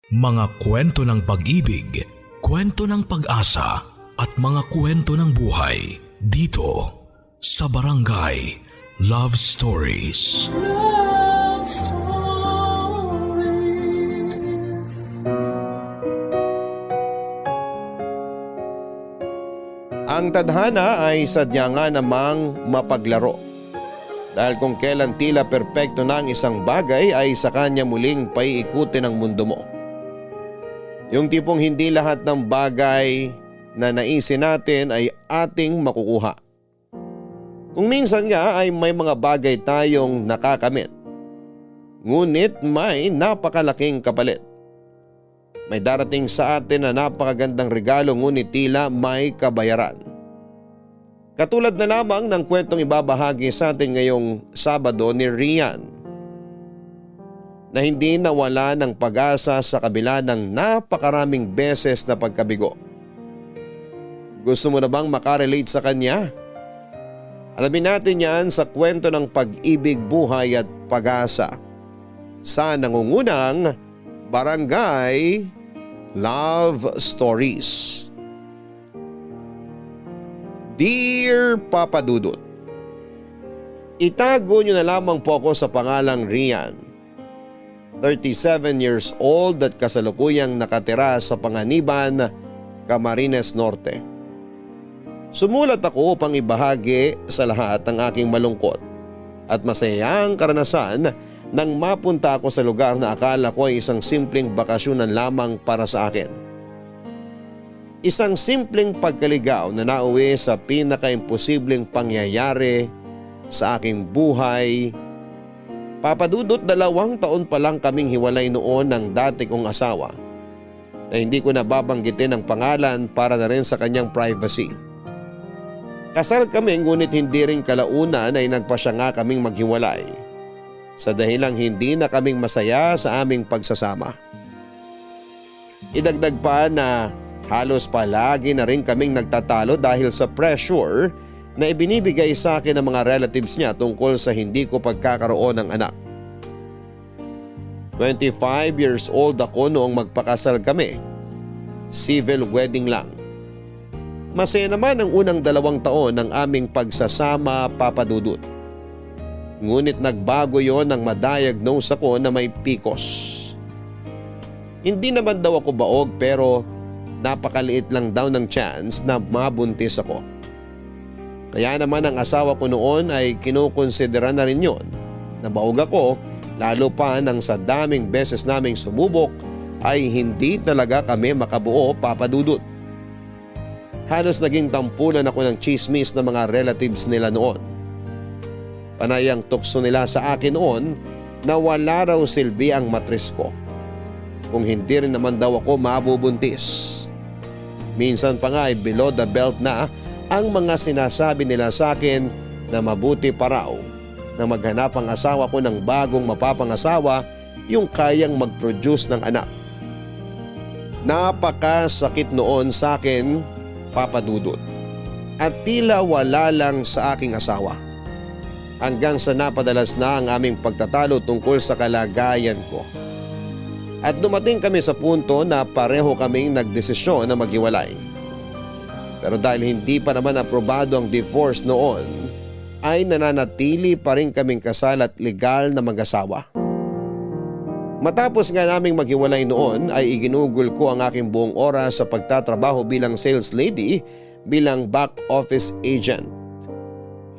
Mga kwento ng pag-ibig, kwento ng pag-asa at mga kwento ng buhay dito sa Barangay Love Stories. Love Stories. Ang tadhana ay sadya nga namang mapaglaro. Dahil kung kailan tila perpekto na ang isang bagay ay sa kanya muling paiikutin ang mundo mo. Yung tipong hindi lahat ng bagay na naisin natin ay ating makukuha. Kung minsan nga ay may mga bagay tayong nakakamit. Ngunit may napakalaking kapalit. May darating sa atin na napakagandang regalo ngunit tila may kabayaran. Katulad na lamang ng kwentong ibabahagi sa atin ngayong Sabado ni Rian, na hindi nawala ng pag-asa sa kabila ng napakaraming beses na pagkabigo. Gusto mo na bang makarelate sa kanya? Alamin natin yan sa kwento ng pag-ibig, buhay at pag-asa sa nangungunang Barangay Love Stories. Dear Papa Dudut, itago niyo na lamang po ako sa pangalang Rian. 37 years old at kasalukuyang nakatira sa Panganiban, Camarines Norte. Sumulat ako upang ibahagi sa lahat ang aking malungkot at masayang karanasan nang mapunta ako sa lugar na akala ko ay isang simpleng bakasyonan lamang para sa akin. Isang simpleng pagkaligaw na nauwi sa pinaka-imposibleng pangyayari sa aking buhay. Papa Dudut, 2 taon pa lang kaming hiwalay noon ng dati kong asawa na hindi ko nababanggitin ang pangalan para na rin sa kanyang privacy. Kasal kami ngunit hindi rin kalaunan ay nagpasya nga kaming maghiwalay sa dahilang hindi na kaming masaya sa aming pagsasama. Idagdag pa na halos palagi na rin kaming nagtatalo dahil sa pressure na ibinibigay sa akin ng mga relatives niya tungkol sa hindi ko pagkakaroon ng anak. 25 years old ako noong magpakasal kami. Civil wedding lang. Masaya naman ang unang 2 taon ng aming pagsasama, Papa Dudut. Ngunit nagbago yon nang ma-diagnose ako na may PCOS. Hindi naman daw ako baog pero napakaliit lang daw ng chance na mabuntis ako. Kaya naman ang asawa ko noon ay kinukonsidera na rin yon na baog ako, lalo pa nang sa daming beses naming sumubok ay hindi talaga kami makabuo, Papa Dudut. Halos naging tampulan ako ng chismis ng mga relatives nila noon. Panay ang tukso nila sa akin noon na wala raw silbi ang matris ko kung hindi rin naman daw ako mabubuntis. Minsan pa nga ay below the belt na ang mga sinasabi nila sa akin na mabuti pa raw na maghanap ang asawa ko ng bagong mapapangasawa yung kayang mag-produce ng anak. Napakasakit noon sa akin, Papa Dudut, at tila wala lang sa aking asawa. Hanggang sa napadalas na ang aming pagtatalo tungkol sa kalagayan ko. At dumating kami sa punto na pareho kaming nagdesisyon na maghiwalay. Pero dahil hindi pa naman aprobado ang divorce noon, ay nananatili pa rin kaming kasal at legal na mag-asawa. Matapos nga naming maghiwalay noon ay iginugol ko ang aking buong oras sa pagtatrabaho bilang sales lady, bilang back office agent.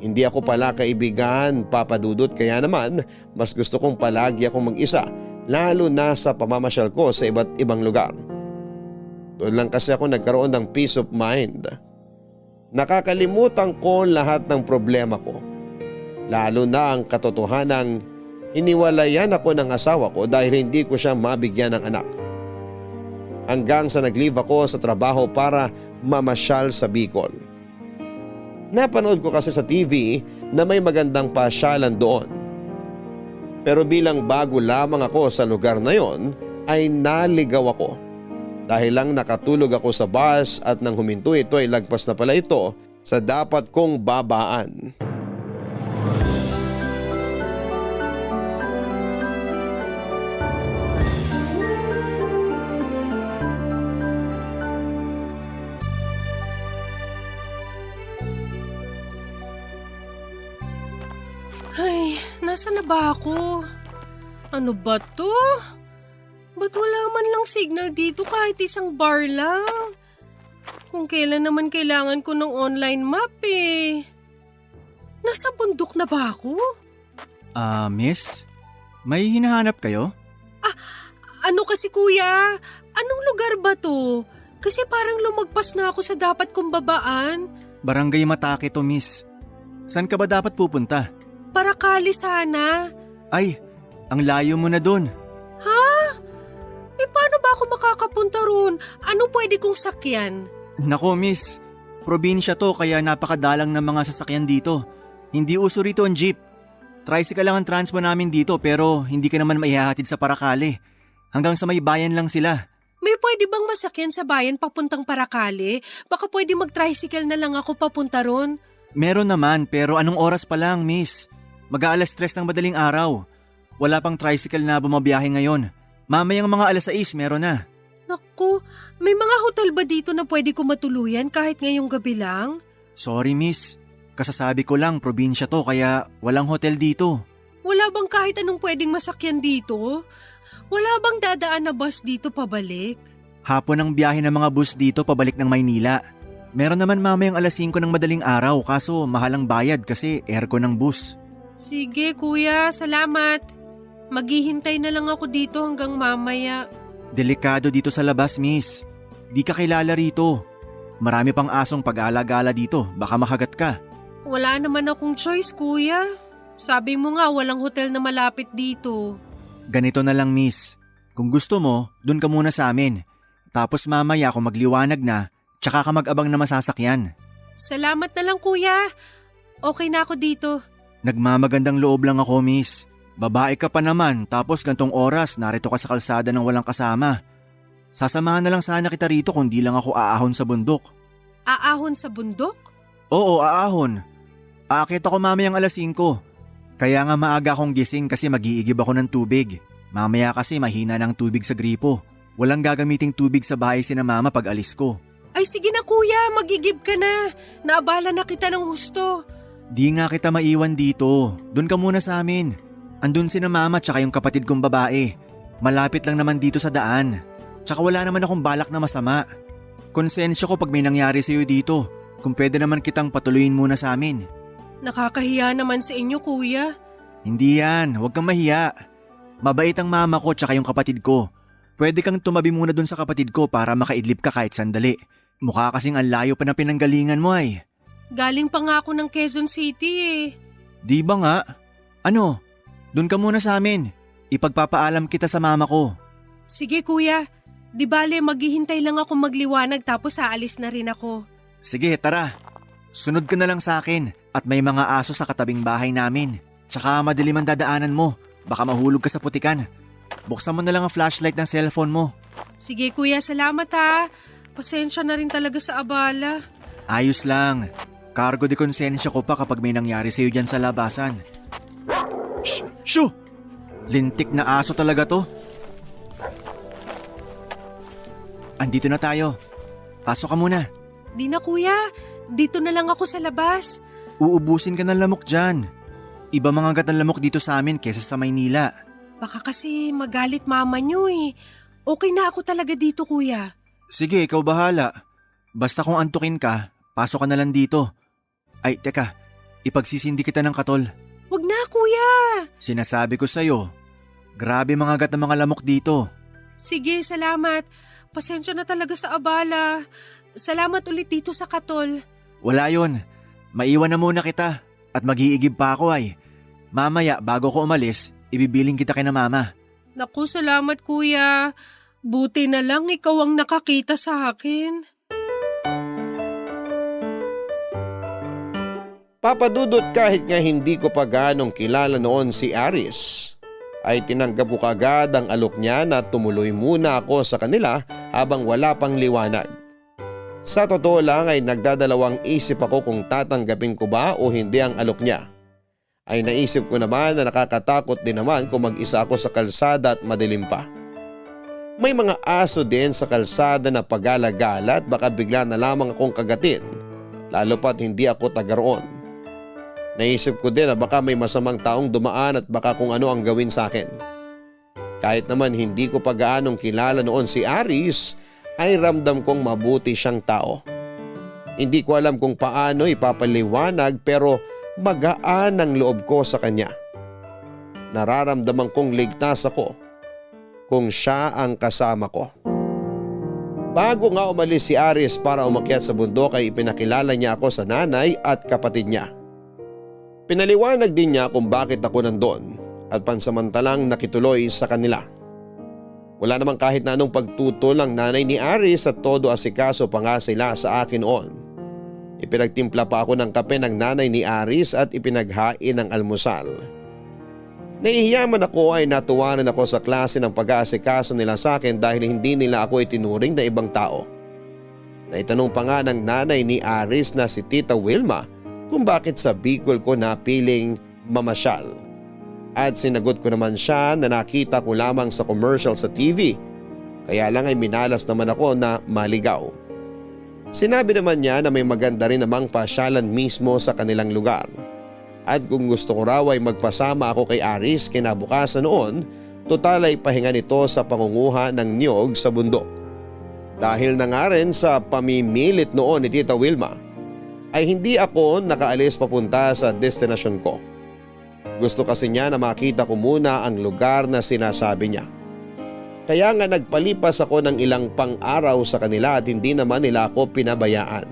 Hindi ako pala kaibigan, Papa Dudut, kaya naman mas gusto kong palagi akong mag-isa, lalo na sa pamamasyal ko sa iba't ibang lugar. Doon lang kasi ako nagkaroon ng peace of mind. Nakakalimutan ko lahat ng problema ko. Lalo na ang katotohanang hiniwalayan ako ng asawa ko dahil hindi ko siya mabigyan ng anak. Hanggang sa nag-leave ako sa trabaho para mamasyal sa Bicol. Napanood ko kasi sa TV na may magandang pasyalan doon. Pero bilang bago lamang ako sa lugar na yon ay naligaw ako. Dahil lang nakatulog ako sa bus at nang huminto ito ay lagpas na pala ito sa dapat kong babaan. Nasaan na ba ako? Ano ba to? Ba't wala man lang signal dito kahit isang bar lang? Kung kailan naman kailangan ko ng online map eh. Nasa bundok na ba ako? Miss? May hinahanap kayo? Ano kasi kuya? Anong lugar ba to? Kasi parang lumagpas na ako sa dapat kong babaan. Barangay Matake to, miss. Saan ka ba dapat pupunta? Parakali sana. Ay, ang layo mo na dun. Ha? Paano ba ako makakapunta roon? Anong pwede kong sakyan? Nako, miss. Probinsya to kaya napakadalang ng mga sasakyan dito. Hindi uso rito ang jeep. Tricycle lang ang transpo namin dito pero hindi ka naman maihahatid sa Parakali. Hanggang sa may bayan lang sila. May pwede bang masakyan sa bayan papuntang Parakali? Baka pwede mag-tricycle na lang ako papunta ron. Meron naman pero anong oras pa lang, miss? Mag-aalas 3 ng madaling araw. Wala pang tricycle na bumabiyahe ngayon. Mamayang mga alas 6 meron na. Naku, may mga hotel ba dito na pwede ko matuluyan kahit ngayong gabi lang? Sorry, miss. Kasasabi ko lang probinsya to kaya walang hotel dito. Wala bang kahit anong pwedeng masakyan dito? Wala bang dadaan na bus dito pabalik? Hapon ang biyahe ng mga bus dito pabalik ng Maynila. Meron naman mamayang alas 5 ng madaling araw kaso mahal ang bayad kasi aircon ng bus. Sige kuya, salamat. Maghihintay na lang ako dito hanggang mamaya. Delikado dito sa labas, miss. Di ka kilala rito. Marami pang asong pag-alagala dito, baka makagat ka. Wala naman akong choice kuya. Sabi mo nga walang hotel na malapit dito. Ganito na lang, miss. Kung gusto mo, dun ka muna sa amin. Tapos mamaya kung magliwanag na, tsaka ka mag-abang na masasakyan. Salamat na lang kuya. Okay na ako dito. Nagmamagandang loob lang ako, miss. Babae ka pa naman tapos gantong oras narito ka sa kalsada ng walang kasama. Sasamahan na lang sana kita rito kung di lang ako aahon sa bundok. Aahon sa bundok? Oo, aahon. Aakit ako mamayang alas 5. Kaya nga maaga akong gising kasi mag-iigib ako ng tubig. Mamaya kasi mahina ng tubig sa gripo. Walang gagamiting tubig sa bahay sina mama pag alis ko. Ay sige na kuya, magigib ka na. Naabala na kita ng husto. Di nga kita maiwan dito. Doon ka muna sa amin. Andun sina mama tsaka yung kapatid kong babae. Malapit lang naman dito sa daan. Tsaka wala naman akong balak na masama. Konsensya ko pag may nangyari sa'yo dito. Kung pwede naman kitang patuloyin muna sa amin. Nakakahiya naman sa inyo kuya. Hindi yan, huwag kang mahiya. Mabait ang mama ko tsaka yung kapatid ko. Pwede kang tumabi muna dun sa kapatid ko para makaidlip ka kahit sandali. Mukha kasing ang layo pa ng pinanggalingan mo ay. Galing pa nga ako ng Quezon City eh. Di ba nga? Ano? Dun ka muna sa amin. Ipagpapaalam kita sa mama ko. Sige kuya, di bale maghihintay lang ako magliwanag tapos aalis na rin ako. Sige, tara. Sunod ka na lang sa akin at may mga aso sa katabing bahay namin. Tsaka madilim ang dadaanan mo. Baka mahulog ka sa putikan. Buksan mo na lang ang flashlight ng cellphone mo. Sige kuya, salamat ha. Pasensya na rin talaga sa abala. Ayos lang. Cargo de konsensya ko pa kapag may nangyari sa'yo dyan sa labasan. Shoo! Lintik na aso talaga to. Andito na tayo. Pasok ka muna. Di na kuya, dito na lang ako sa labas. Uubusin ka ng lamok dyan. Iba mga gat ng lamok dito sa amin kesa sa Maynila. Baka kasi magalit mama niyo eh. Okay na ako talaga dito kuya. Sige, ikaw bahala. Basta kung antukin ka, pasok ka na lang dito. Ay, teka. Ipagsisindi kita ng katol. Wag na kuya. Sinasabi ko sa'yo. Grabe mga gat ng mga lamok dito. Sige, salamat. Pasensya na talaga sa abala. Salamat ulit dito sa katol. Wala yon. Maiwan na muna kita. At mag-iigib pa ako ay. Mamaya bago ko umalis, ibibiling kita kina mama. Naku, salamat kuya. Buti na lang ikaw ang nakakita sa akin. Papadudot kahit nga hindi ko pa ganong kilala noon si Aris, ay tinanggap ko kagad ang alok niya na tumuloy muna ako sa kanila habang wala pang liwanag. Sa totoo lang ay nagdadalawang isip ako kung tatanggapin ko ba o hindi ang alok niya. Ay naisip ko naman na nakakatakot din naman kung mag-isa ako sa kalsada at madilim pa. May mga aso din sa kalsada na pag-alagala at baka bigla na lamang akong kagatin, lalo pat hindi ako taga roon. Naisip ko din na baka may masamang taong dumaan at baka kung ano ang gawin sa akin. Kahit naman hindi ko pa gaanong kilala noon si Aris, ay ramdam kong mabuti siyang tao. Hindi ko alam kung paano ipapaliwanag pero magaan ang loob ko sa kanya. Nararamdaman kong ligtas ako kung siya ang kasama ko. Bago nga umalis si Aris para umakyat sa bundok ay ipinakilala niya ako sa nanay at kapatid niya. Pinaliwanag din niya kung bakit ako nandoon at pansamantalang nakituloy sa kanila. Wala namang kahit na anong pagtutol ang nanay ni Aris at todo asikaso pa nga sila sa akin noon. Ipinagtimpla pa ako ng kape ng nanay ni Aris at ipinaghain ng almusal. Nahihiyaman ako ay natuwanan ako sa klase ng pag-aasikaso nila sa akin dahil hindi nila ako itinuring na ibang tao. Naitanong pa nga ng nanay ni Aris na si Tita Wilma kung bakit sa Bicol ko napiling mamasyal. At sinagot ko naman siya na nakita ko lamang sa commercial sa TV, kaya lang ay minalas naman ako na maligaw. Sinabi naman niya na may maganda rin namang pasyalan mismo sa kanilang lugar. At kung gusto ko raw ay magpasama ako kay Aris kinabukasan noon, total ay pahinga nito sa pangunguha ng niyog sa bundok. Dahil na nga rin sa pamimilit noon ni Tita Wilma, ay hindi ako nakaalis papunta sa destinasyon ko. Gusto kasi niya na makita ko muna ang lugar na sinasabi niya. Kaya nga nagpalipas ako ng ilang pang-araw sa kanila at hindi naman nila ako pinabayaan.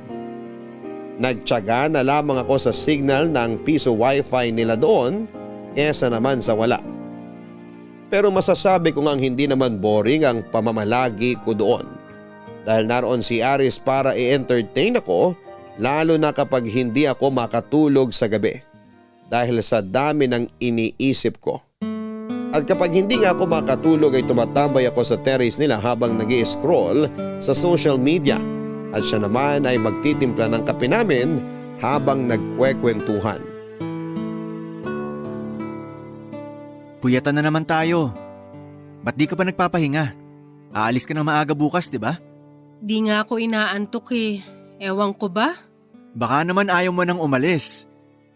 Nagtiyaga na lamang ako sa signal ng piso wifi nila doon kesa naman sa wala. Pero masasabi ko ngang hindi naman boring ang pamamalagi ko doon. Dahil naroon si Aris para i-entertain ako, lalo na kapag hindi ako makatulog sa gabi dahil sa dami ng iniisip ko. At kapag hindi nga ako makatulog ay tumatambay ako sa terrace nila habang nag-i-scroll sa social media at siya naman ay magtitimpla ng kape namin habang nagkwekwentuhan. Puyatan na naman tayo. Ba't di ka pa nagpapahinga? Aalis ka na maaga bukas, di ba? Di nga ako inaantok eh. Ewan ko ba? Baka naman ayaw mo nang umalis.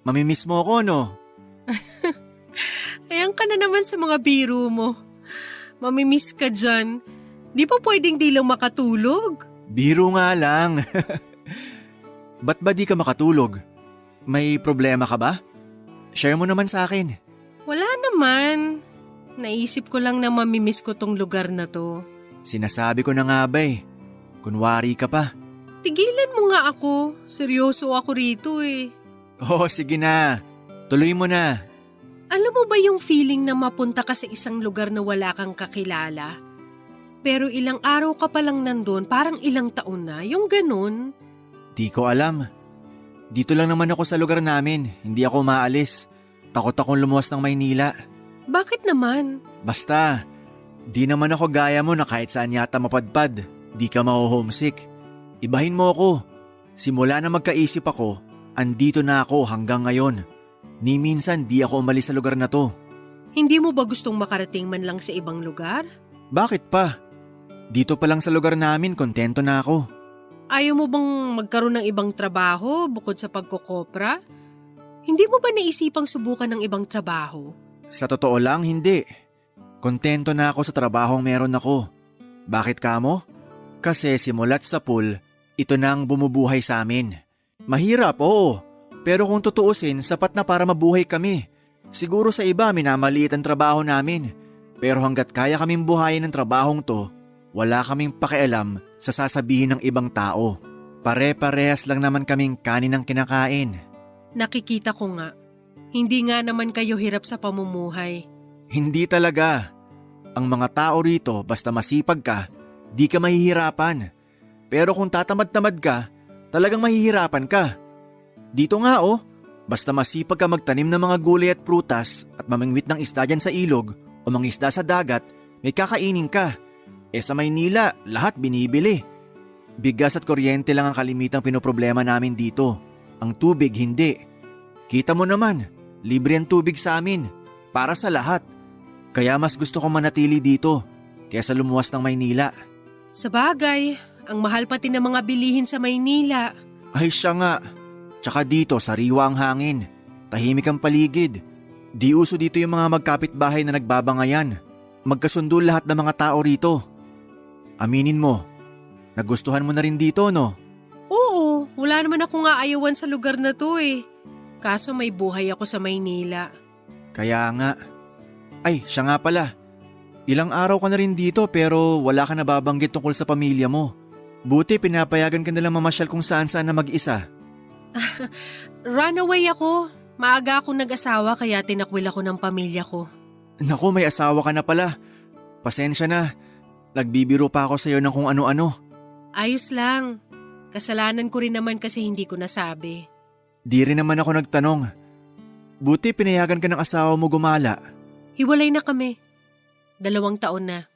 Mamimiss mo ako, no? Ayan ka na naman sa mga biro mo. Mamimiss ka dyan. Di pa pwedeng di lang makatulog. Biro nga lang. Ba't ba di ka makatulog? May problema ka ba? Share mo naman sa akin. Wala naman. Naisip ko lang na mamimiss ko tong lugar na to. Sinasabi ko na nga ba eh. Kunwari ka pa. Tigilan mo nga ako. Seryoso ako rito eh. Oo, sige na. Tuloy mo na. Alam mo ba yung feeling na mapunta ka sa isang lugar na wala kang kakilala? Pero ilang araw ka palang nandun, parang ilang taon na, yung ganun. Di ko alam. Dito lang naman ako sa lugar namin, hindi ako maalis. Takot akong lumuwas ng Maynila. Bakit naman? Basta, di naman ako gaya mo na kahit saan yata mapadpad, di ka ma-homesick. Ibahin mo ako. Simula na magkaisip ako, andito na ako hanggang ngayon. Ni minsan di ako umalis sa lugar na to. Hindi mo ba gustong makarating man lang sa ibang lugar? Bakit pa? Dito pa lang sa lugar namin, kontento na ako. Ayaw mo bang magkaroon ng ibang trabaho bukod sa pagkokopra? Hindi mo ba naisipang subukan ng ibang trabaho? Sa totoo lang, hindi. Kontento na ako sa trabahong meron ako. Bakit kamo? Kasi simulat sa pool, ito na ang bumubuhay sa amin. Mahirap, oo. Pero kung tutuusin, sapat na para mabuhay kami. Siguro sa iba minamaliit ang trabaho namin. Pero hanggat kaya kaming buhayin ng trabahong to, wala kaming pakialam sa sasabihin ng ibang tao. Pare-parehas lang naman kaming kanin ang kinakain. Nakikita ko nga. Hindi nga naman kayo hirap sa pamumuhay. Hindi talaga. Ang mga tao rito basta masipag ka, di ka mahihirapan. Pero kung tatamad-tamad ka, talagang mahihirapan ka. Dito nga basta masipag ka magtanim ng mga gulay at prutas at mamingwit ng isda dyan sa ilog o mangisda sa dagat, may kakainin ka. Sa Maynila, lahat binibili. Bigas at kuryente lang ang kalimitang pinoproblema namin dito. Ang tubig hindi. Kita mo naman, libre ang tubig sa amin. Para sa lahat. Kaya mas gusto ko manatili dito kaysa lumuwas ng Maynila. Sa bagay, ang mahal pati ng mga bilihin sa Maynila. Ay siya nga. Tsaka dito sariwa ang hangin. Tahimik ang paligid. Di uso dito yung mga magkapitbahay na nagbabangayan. Magkasundo lahat ng mga tao rito. Aminin mo, nagustuhan mo na rin dito, no? Oo, wala naman akong aayawan sa lugar na to eh. Kaso may buhay ako sa Maynila. Kaya nga. Ay, siya nga pala. Ilang araw ka na rin dito pero wala ka nababanggit tungkol sa pamilya mo. Buti pinapayagan ka nalang mamasyal kung saan-saan na mag-isa. Runaway ako. Maaga akong nag-asawa kaya tinakwil ako ng pamilya ko. Naku, may asawa ka na pala. Pasensya na. Nagbibiro pa ako sa'yo ng kung ano-ano. Ayos lang. Kasalanan ko rin naman kasi hindi ko nasabi. Di rin naman ako nagtanong. Buti pinayagan ka ng asawa mo gumala. Hiwalay na kami. 2 taon na.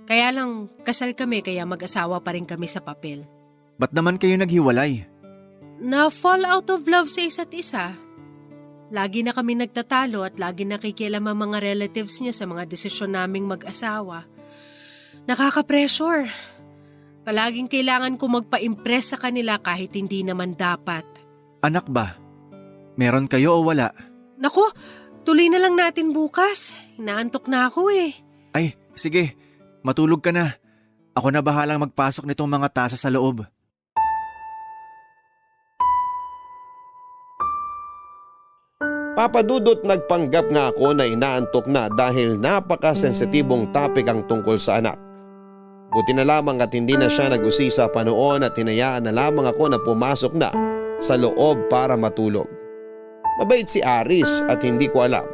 Kaya lang, kasal kami kaya mag-asawa pa rin kami sa papel. Ba't naman kayo naghiwalay? Na-fall out of love sa isa't isa. Lagi na kami nagtatalo at lagi nakikialam ang mga relatives niya sa mga desisyon naming mag-asawa. Nakaka-pressure. Palaging kailangan ko magpa-impress sa kanila kahit hindi naman dapat. Anak ba? Meron kayo o wala? Naku, tuloy na lang natin bukas. Inaantok na ako eh. Ay, sige. Matulog ka na. Ako na bahalang magpasok nitong mga tasa sa loob. Papa Dudut, nagpanggap nga ako na inaantok na dahil napaka-sensitibong topic ang tungkol sa anak. Buti na lamang at hindi na siya nag-usisa pa noon at hinayaan na lamang ako na pumasok na sa loob para matulog. Mabait si Aris at hindi ko alam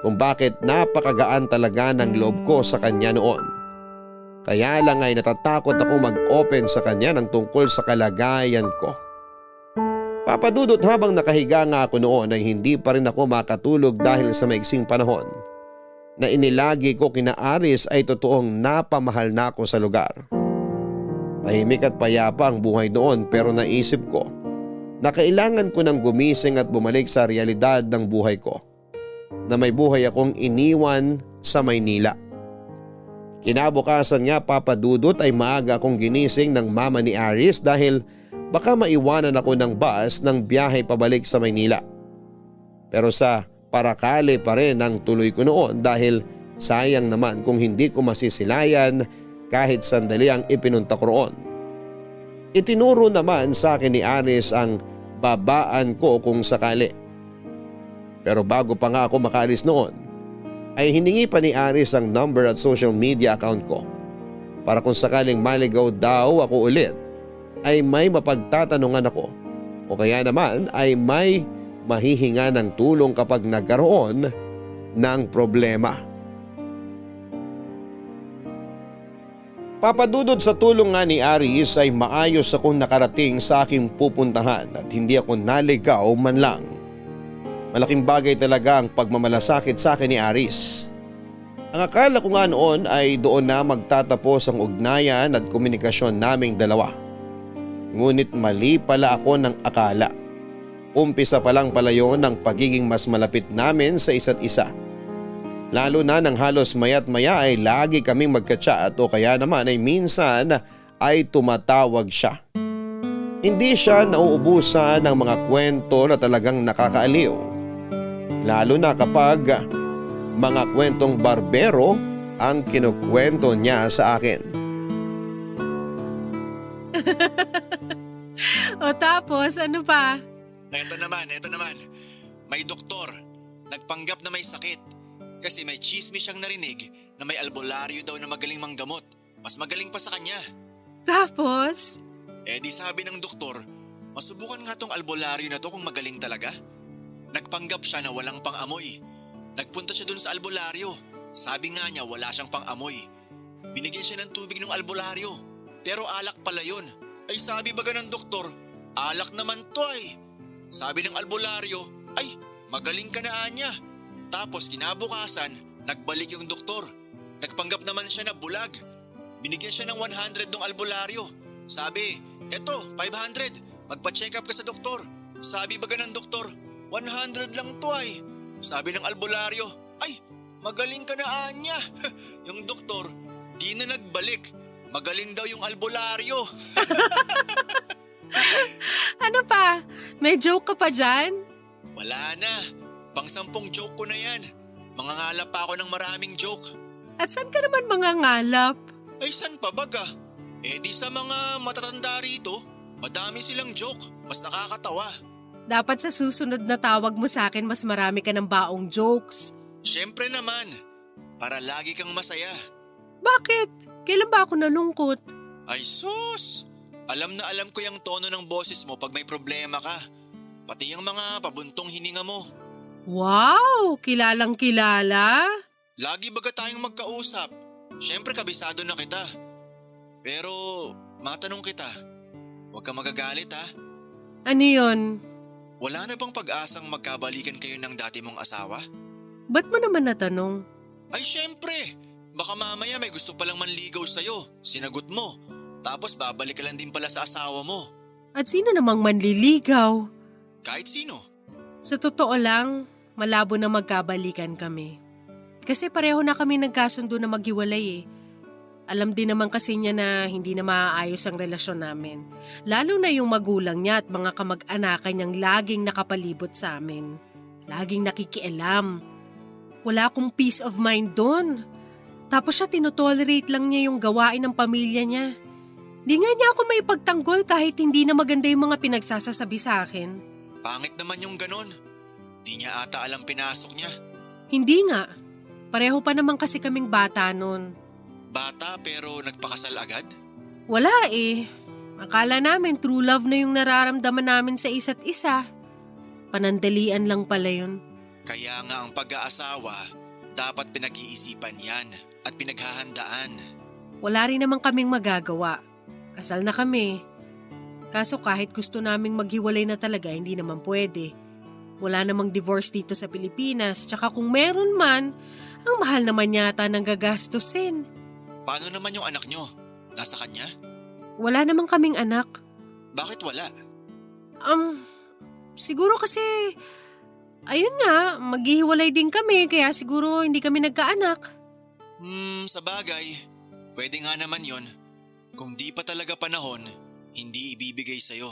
kung bakit napakagaan talaga ng loob ko sa kanya noon. Kaya lang ay natatakot ako mag-open sa kanya ng tungkol sa kalagayan ko. Papa Dudut, habang nakahiga nga ako noon ay hindi pa rin ako makatulog dahil sa maiksing panahon na inilagi ko kina Aris ay totoong napamahal na ako sa lugar. Tahimik at payapa ang buhay noon pero naisip ko na kailangan ko nang gumising at bumalik sa realidad ng buhay ko, na may buhay akong iniwan sa Maynila. Kinabukasan nga, Papa Dudut, ay maaga akong ginising ng mama ni Aris dahil baka maiwanan ako ng bus ng biyahe pabalik sa Maynila. Pero sa parakali pa rin ang tuloy ko noon dahil sayang naman kung hindi ko masisilayan kahit sandali ang ipinunta ko roon. Itinuro naman sa akin ni Aris ang babaan ko kung sakali. Pero bago pa nga ako makaalis noon, ay hiningi pa ni Aris ang number at social media account ko para kung sakaling maligaw daw ako ulit ay may mapagtatanungan ako o kaya naman ay may mahihinga ng tulong kapag nagkaroon ng problema. Papadudod sa tulong nga ni Aris ay maayos akong nakarating sa aking pupuntahan at hindi ako naligaw man lang. Malaking bagay talaga ang pagmamalasakit sa akin ni Aris. Ang akala ko nga noon ay doon na magtatapos ang ugnayan at komunikasyon naming dalawa. Ngunit mali pala ako ng akala. Umpisa pa lang pala yun ng pagiging mas malapit namin sa isa't isa. Lalo na nang halos maya't maya ay lagi kaming magka-chat o kaya naman ay minsan ay tumatawag siya. Hindi siya nauubusan ng mga kwento na talagang nakakaaliw. Lalo na kapag mga kwentong barbero ang kinukwento niya sa akin. O tapos, ano pa? Eto naman. May doktor. Nagpanggap na may sakit. Kasi may chismis siyang narinig na may albularyo daw na magaling manggamot. Mas magaling pa sa kanya. Tapos? Eh di sabi ng doktor, masubukan nga tong albularyo na to kung magaling talaga. Nagpanggap siya na walang pang-amoy. Nagpunta siya dun sa albularyo. Sabi nga niya wala siyang pang-amoy. Binigyan siya ng tubig ng albularyo. Pero alak pala yun. Ay sabi baga ng doktor, alak naman to ay. Sabi ng albularyo, ay magaling ka na niya. Tapos kinabukasan, nagbalik yung doktor. Nagpanggap naman siya na bulag. Binigyan siya ng 100 ng albularyo. Sabi, eto 500, magpa-check up ka sa doktor. Sabi baga ng doktor, 100 lang to ay. Sabi ng albularyo, ay magaling ka na niya. Yung doktor, di na nagbalik. Magaling daw yung albularyo. Ano pa? May joke ka pa dyan? Wala na. Pang 10 joke ko na yan. Mangangalap pa ako ng maraming joke. At saan ka naman mangangalap? Ay san pa baga? Eh di sa mga matatanda rito, madami silang joke. Mas nakakatawa. Dapat sa susunod na tawag mo sa akin mas marami ka ng baong jokes. Siyempre naman. Para lagi kang masaya. Bakit? Kailan ba ako nalungkot? Ay sus! Alam na alam ko yung tono ng boses mo pag may problema ka. Pati yung mga pabuntong hininga mo. Wow! Kilalang kilala? Lagi baga tayong magkausap. Siyempre kabisado na kita. Pero matanong kita, huwag ka magagalit ha. Ano yun? Wala na bang pag-asang magkabalikan kayo ng dati mong asawa? Ba't mo naman natanong? Ay siyempre, baka mamaya may gusto palang manligaw sa'yo. Sinagot mo. Tapos babalik ka lang din pala sa asawa mo. At sino namang manliligaw? Kahit sino. Sa totoo lang, malabo na magkabalikan kami. Kasi pareho na kami nagkasundo na maghiwalay eh. Alam din naman kasi niya na hindi na maaayos ang relasyon namin. Lalo na yung magulang niya at mga kamag-anakan niyang laging nakapalibot sa amin. Laging nakikialam. Wala akong peace of mind doon. Tapos siya tinotolerate lang niya yung gawain ng pamilya niya. Di nga niya ako may pagtanggol kahit hindi na maganda yung mga pinagsasasabi sa akin. Pangit naman yung ganon. Di niya ata alam pinasok niya. Hindi nga. Pareho pa naman kasi kaming bata nun. Bata pero nagpakasal agad? Wala eh. Akala namin true love na yung nararamdaman namin sa isa't isa. Panandalian lang pala yun. Kaya nga ang pag-aasawa, dapat pinag-iisipan yan at pinaghahandaan. Wala rin naman kaming magagawa. Kasal na kami. Kaso kahit gusto naming maghiwalay na talaga, hindi naman pwede. Wala namang divorce dito sa Pilipinas, tsaka kung meron man, ang mahal naman yata ng gagastusin. Paano naman yung anak nyo? Nasa kanya? Wala namang kaming anak. Bakit wala? Siguro kasi, ayun nga, maghihiwalay din kami kaya siguro hindi kami nagkaanak. Sa bagay, pwede nga naman yon. Kung di pa talaga panahon, hindi ibibigay sa'yo.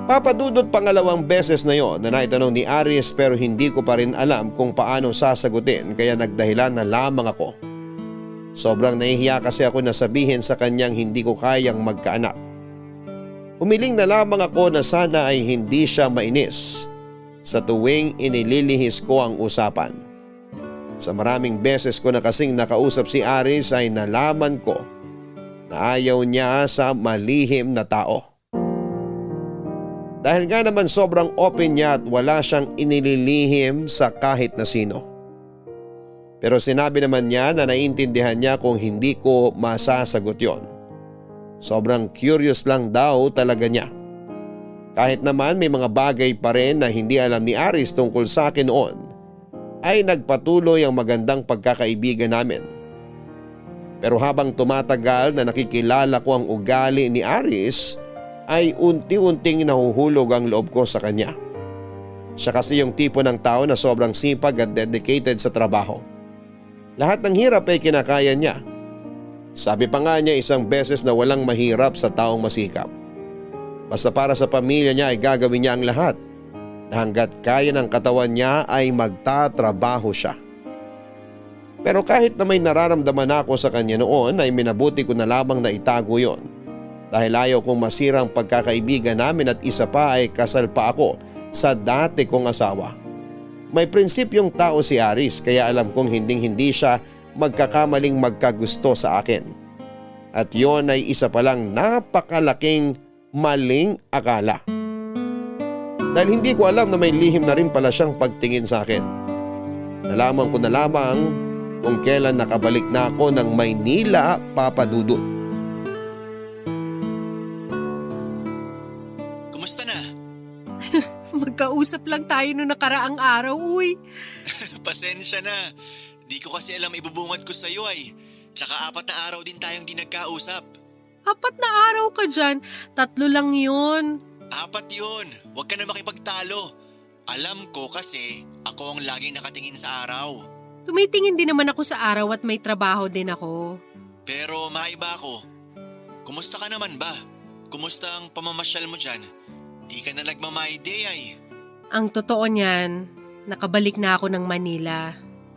Papadudot pangalawang beses na yon na naitanong ni Aris pero hindi ko pa rin alam kung paano sasagutin kaya nagdahilan na lamang ako. Sobrang nahihiya kasi ako na sabihin sa kanyang hindi ko kayang magkaanak. Humiling na lamang ako na sana ay hindi siya mainis sa tuwing inililihis ko ang usapan. Sa maraming beses ko na kasing nakausap si Aris ay nalaman ko na ayaw niya sa malihim na tao. Dahil nga naman sobrang open niya at wala siyang inililihim sa kahit na sino. Pero sinabi naman niya na naiintindihan niya kung hindi ko masasagot yon. Sobrang curious lang daw talaga niya. Kahit naman may mga bagay pa rin na hindi alam ni Aris tungkol sa akin noon, ay nagpatuloy ang magandang pagkakaibigan namin. Pero habang tumatagal na nakikilala ko ang ugali ni Aris, ay unti-unting nahuhulog ang loob ko sa kanya. Siya kasi yung tipo ng tao na sobrang sipag at dedicated sa trabaho. Lahat ng hirap ay kinakaya niya. Sabi pa nga niya isang beses na walang mahirap sa taong masikap. Basta para sa pamilya niya ay gagawin niya ang lahat. Na hanggat kaya ng katawan niya ay magtatrabaho siya. Pero kahit na may nararamdaman ako sa kanya noon ay minabuti ko na lamang na itago yon. Dahil ayaw kong masira ang pagkakaibigan namin at isa pa ay kasal pa ako sa dati kong asawa. May prinsipyong tao si Aris kaya alam kong hindi siya magkakamaling magkagusto sa akin. At yon ay isa palang napakalaking maling akala. Dahil hindi ko alam na may lihim na rin pala siyang pagtingin sa akin. Nalaman ko na lamang kung kailan nakabalik na ako ng Maynila, Papa Dudut. Kumusta na? Magkausap lang tayo noong nakaraang araw, uy. Pasensya na. Di ko kasi alam ibubungad ko sa'yo ay. Tsaka 4 na araw din tayong di nagkausap. 4 na araw ka dyan, 3 lang yun. 4 yun. Huwag ka na makipagtalo. Alam ko kasi ako ang laging nakatingin sa araw. Tumitingin din naman ako sa araw at may trabaho din ako. Pero maiba ako. Kumusta ka naman ba? kumusta ang pamamasyal mo dyan? Di ka na nagma-my day ay. Ang totoo niyan, nakabalik na ako ng Manila.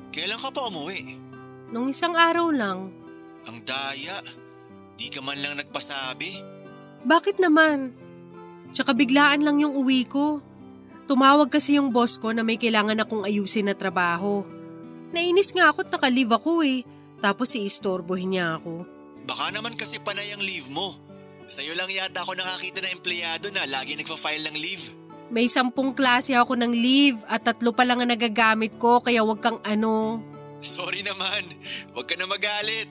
Kailan ka pa umuwi? Nung isang araw lang. Ang daya. Di ka man lang nagpasabi. Bakit naman? Tsaka biglaan lang yung uwi ko. Tumawag kasi yung boss ko na may kailangan akong ayusin na trabaho. Nainis nga ako at naka-leave ako eh. Tapos iistorbohin niya ako. Baka naman kasi panay ang leave mo. Sa'yo lang yata ako nakakita na empleyado na lagi nagpa-file ng leave. May 10 klase ako ng leave at 3 pa lang ang nagagamit ko kaya wag kang ano. Sorry naman. Huwag ka na magalit.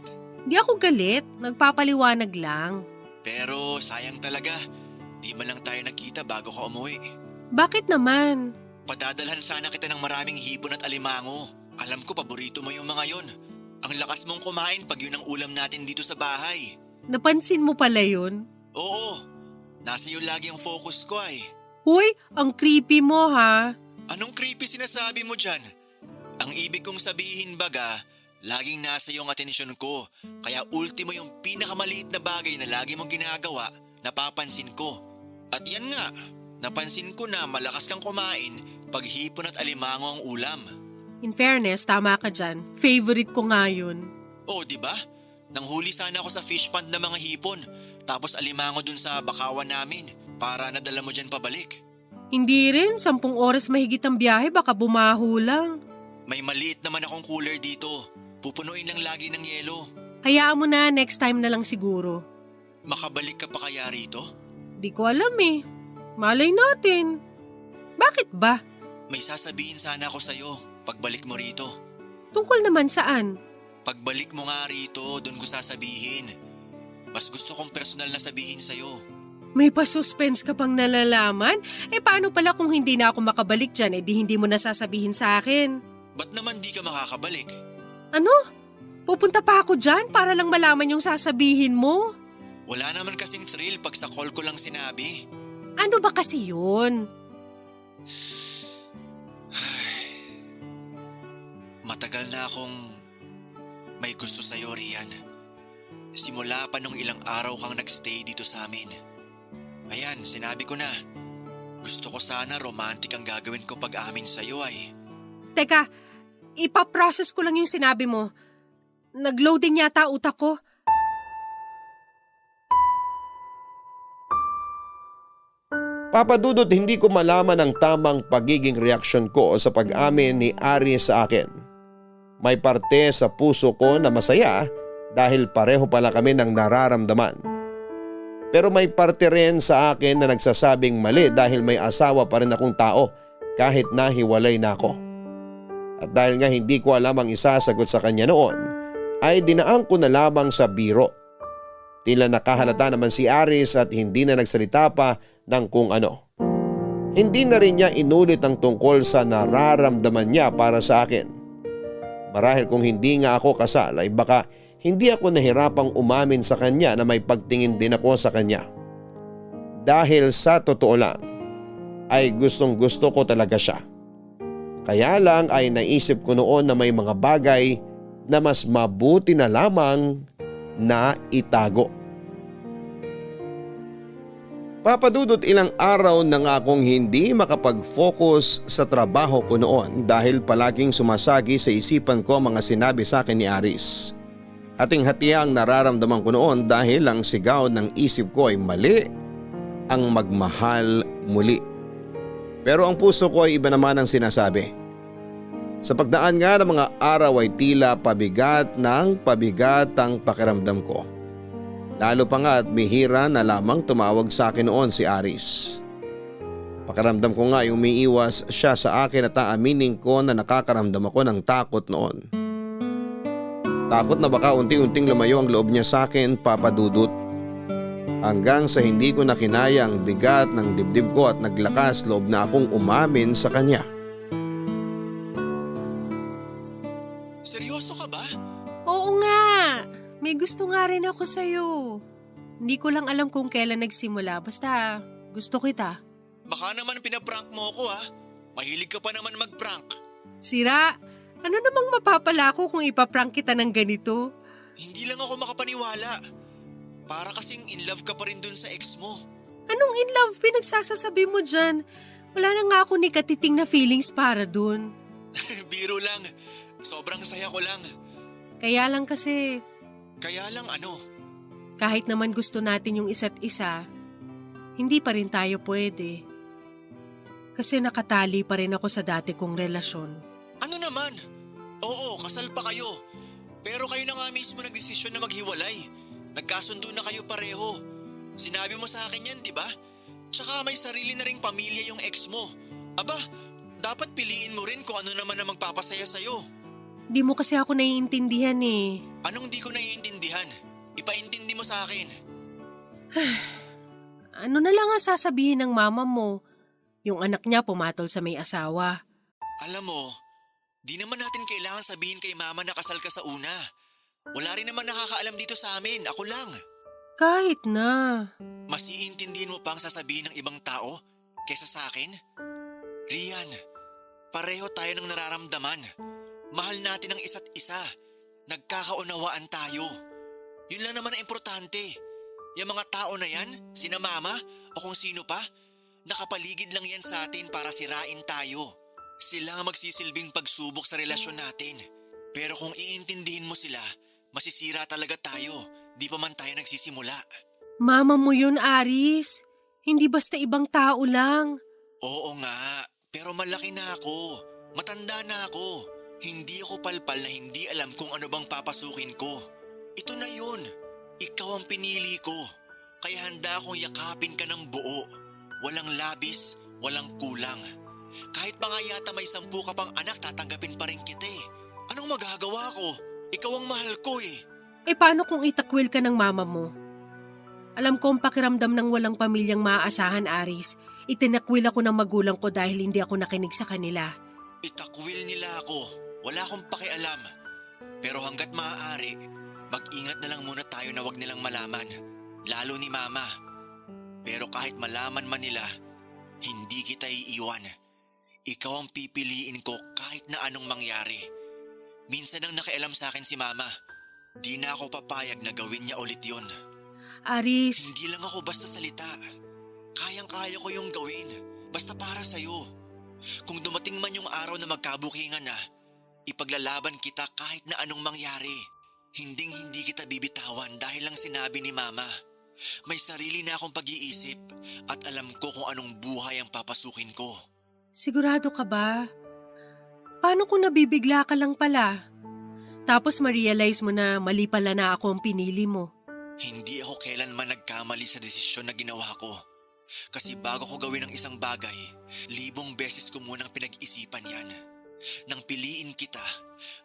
Di ako galit, nagpapaliwanag lang. Pero sayang talaga. Di man lang tayo nagkita bago ka umuwi. Bakit naman? Padadalhan sana kita ng maraming hipon at alimango. Alam ko paborito mo yung mga yon. Ang lakas mong kumain pag yun ang ulam natin dito sa bahay. Napansin mo pala yun? Oo, nasa iyo lagi ang focus ko ay. Huy, ang creepy mo ha. Anong creepy sinasabi mo dyan? Ang ibig kong sabihin baga, laging nasa iyo ang atensyon ko. Kaya ultimo yung pinakamaliit na bagay na lagi mong ginagawa, napapansin ko. At yan nga, napansin ko na malakas kang kumain pag hipon at alimango ang ulam. In fairness, tama ka dyan. Favorite ko nga yun. Oh, di ba? Nanghuli sana ako sa fish pond ng mga hipon, tapos alimango dun sa bakawan namin para nadala mo dyan pabalik. Hindi rin, 10 oras mahigit ang biyahe, baka bumaho lang. May maliit naman akong cooler dito. Pupunuin lang lagi ng yelo. Hayaan mo na, next time na lang siguro. Makabalik ka pa kaya rito? Di ko alam eh. Malay natin. Bakit ba? May sasabihin sana ako sa'yo pagbalik mo rito. Tungkol naman saan? Pagbalik mo nga rito, doon ko sasabihin. Mas gusto kong personal na sabihin sa'yo. May pa-suspense ka pang nalalaman? Eh paano pala kung hindi na ako makabalik dyan, eh di hindi mo nasasabihin sa akin? Ba't naman di ka makakabalik? Ano? Pupunta pa ako dyan para lang malaman yung sasabihin mo? Wala naman kasing thrill pag sa call ko lang sinabi. Ano ba kasi yun? Matagal na akong may gusto sa'yo, Rian. Simula pa nung ilang araw kang nagstay dito sa amin. Ayan, sinabi ko na. Gusto ko sana romantic ang gagawin ko pag amin sa'yo ay. Teka, ipaprocess ko lang yung sinabi mo. Nag-loading yata utak ko. Papadudot, hindi ko malaman ang tamang pagiging reaksyon ko sa pag-amin ni Ari sa akin. May parte sa puso ko na masaya dahil pareho pala kami ng nararamdaman. Pero may parte rin sa akin na nagsasabing mali dahil may asawa pa rin akong tao kahit nahiwalay na ako. At dahil nga hindi ko alam ang isasagot sa kanya noon, ay dinaan ko na lamang sa biro. Tila nakahalata naman si Aris at hindi na nagsalita pa ng kung ano. Hindi na rin niya inulit ang tungkol sa nararamdaman niya para sa akin. Marahil kung hindi nga ako kasal ay baka hindi ako nahirapang umamin sa kanya na may pagtingin din ako sa kanya. Dahil sa totoo lang ay gustong gusto ko talaga siya. Kaya lang ay naisip ko noon na may mga bagay na mas mabuti na lamang na itago. Papadudot, ilang araw na nga akong hindi makapag-focus sa trabaho ko noon dahil palaging sumasagi sa isipan ko mga sinabi sa akin ni Aris. Hating-hati ang nararamdaman ko noon dahil ang sigaw ng isip ko ay mali ang magmahal muli. Pero ang puso ko ay iba naman ang sinasabi. Sa pagdaan nga ng mga araw ay tila pabigat ng pabigat ang pakiramdam ko. Lalo pa nga at bihira na lamang tumawag sa akin noon si Aris. Pakiramdam ko nga ay umiiwas siya sa akin at aaminin ko na nakakaramdam ako ng takot noon. Takot na baka unti-unting lumayo ang loob niya sa akin, Papadudot. Hanggang sa hindi ko na kinaya ang bigat ng dibdib ko at naglakas loob na akong umamin sa kanya. Seryoso ka ba? Oo nga. May gusto nga rin ako sa'yo. Hindi ko lang alam kung kailan nagsimula. Basta gusto kita. Baka naman pinaprank mo ako ha. Mahilig ka pa naman magprank. Sira, ano namang mapapala ko kung ipaprank kita ng ganito? Hindi lang ako makapaniwala. Para kasing in love ka pa rin dun sa ex mo. Anong in love pinagsasasabi mo dyan? Wala na nga ako ni katiting na feelings para dun. Biro lang. Sobrang saya ko lang. Kaya lang kasi, Kaya lang ano? kahit naman gusto natin yung isa't isa, hindi pa rin tayo pwede. Kasi nakatali pa rin ako sa dati kong relasyon. Ano naman? Oo, kasal pa kayo. Pero kayo na nga mismo nagdesisyon na maghiwalay. Nagkasundo na kayo pareho. Sinabi mo sa akin yan, di ba? Tsaka may sarili na ring pamilya yung ex mo. Aba, dapat piliin mo rin kung ano naman ang magpapasaya sa'yo. Di mo kasi ako naiintindihan eh. Anong di ko naiintindihan? Ipaintindi mo sa akin. Ano na lang ang sasabihin ng mama mo? Yung anak niya pumatol sa may asawa. Alam mo, di naman natin kailangan sabihin kay mama na kasal ka sa una. Wala rin naman nakakaalam dito sa amin, ako lang. Kahit na. Mas iintindihin mo pang sasabihin ng ibang tao kaysa sa akin? Rian, pareho tayo ng nararamdaman. Mahal natin ang isa't isa. Nagkakaunawaan tayo. Yun lang naman ang importante. Yung mga tao na yan, sina mama o kung sino pa, nakapaligid lang yan sa atin para sirain tayo. Sila ang magsisilbing pagsubok sa relasyon natin. Pero kung iintindihin mo sila, masisira talaga tayo. Di pa man tayo nagsisimula. Mama mo yun, Aris. Hindi basta ibang tao lang. Oo nga, pero malaki na ako. Matanda na ako. Hindi ako palpal na hindi alam kung ano bang papasukin ko. Ito na yun. Ikaw ang pinili ko. Kaya handa akong yakapin ka ng buo. Walang labis, walang kulang. Kahit pa nga yata may 10 ka pang anak, tatanggapin pa rin kita eh. Anong magagawa ko? Ikaw ang mahal ko eh. Eh paano kung itakwil ka ng mama mo? Alam ko ang pakiramdam ng walang pamilyang maaasahan, Aris. Itinakwil ako ng magulang ko dahil hindi ako nakinig sa kanila. Itakwil nila ako. Wala akong pakialam. Pero hanggat maaari, mag-ingat na lang muna tayo na wag nilang malaman. Lalo ni mama. Pero kahit malaman man nila, hindi kita iiwan. Ikaw ang pipiliin ko kahit na anong mangyari. Minsan ang nakialam sa akin si mama. Di na ako papayag na gawin niya ulit yun. Aris, Hindi lang ako basta salita. Kayang-kaya ko yung gawin. Basta para sa'yo. Kung dumating man yung araw na magkabukingan na, ipaglalaban kita kahit na anong mangyari. Hinding-hindi kita bibitawan dahil lang sinabi ni mama. May sarili na akong pag-iisip at alam ko kung anong buhay ang papasukin ko. sigurado ka ba? Paano kung nabibigla ka lang pala? Tapos ma-realize mo na mali pala na ako ang pinili mo. Hindi ako kailanman nagkamali sa desisyon na ginawa ko. Kasi bago ko gawin ang isang bagay, 1,000 beses ko munang pinag-isipan yan. Nang piliin kita,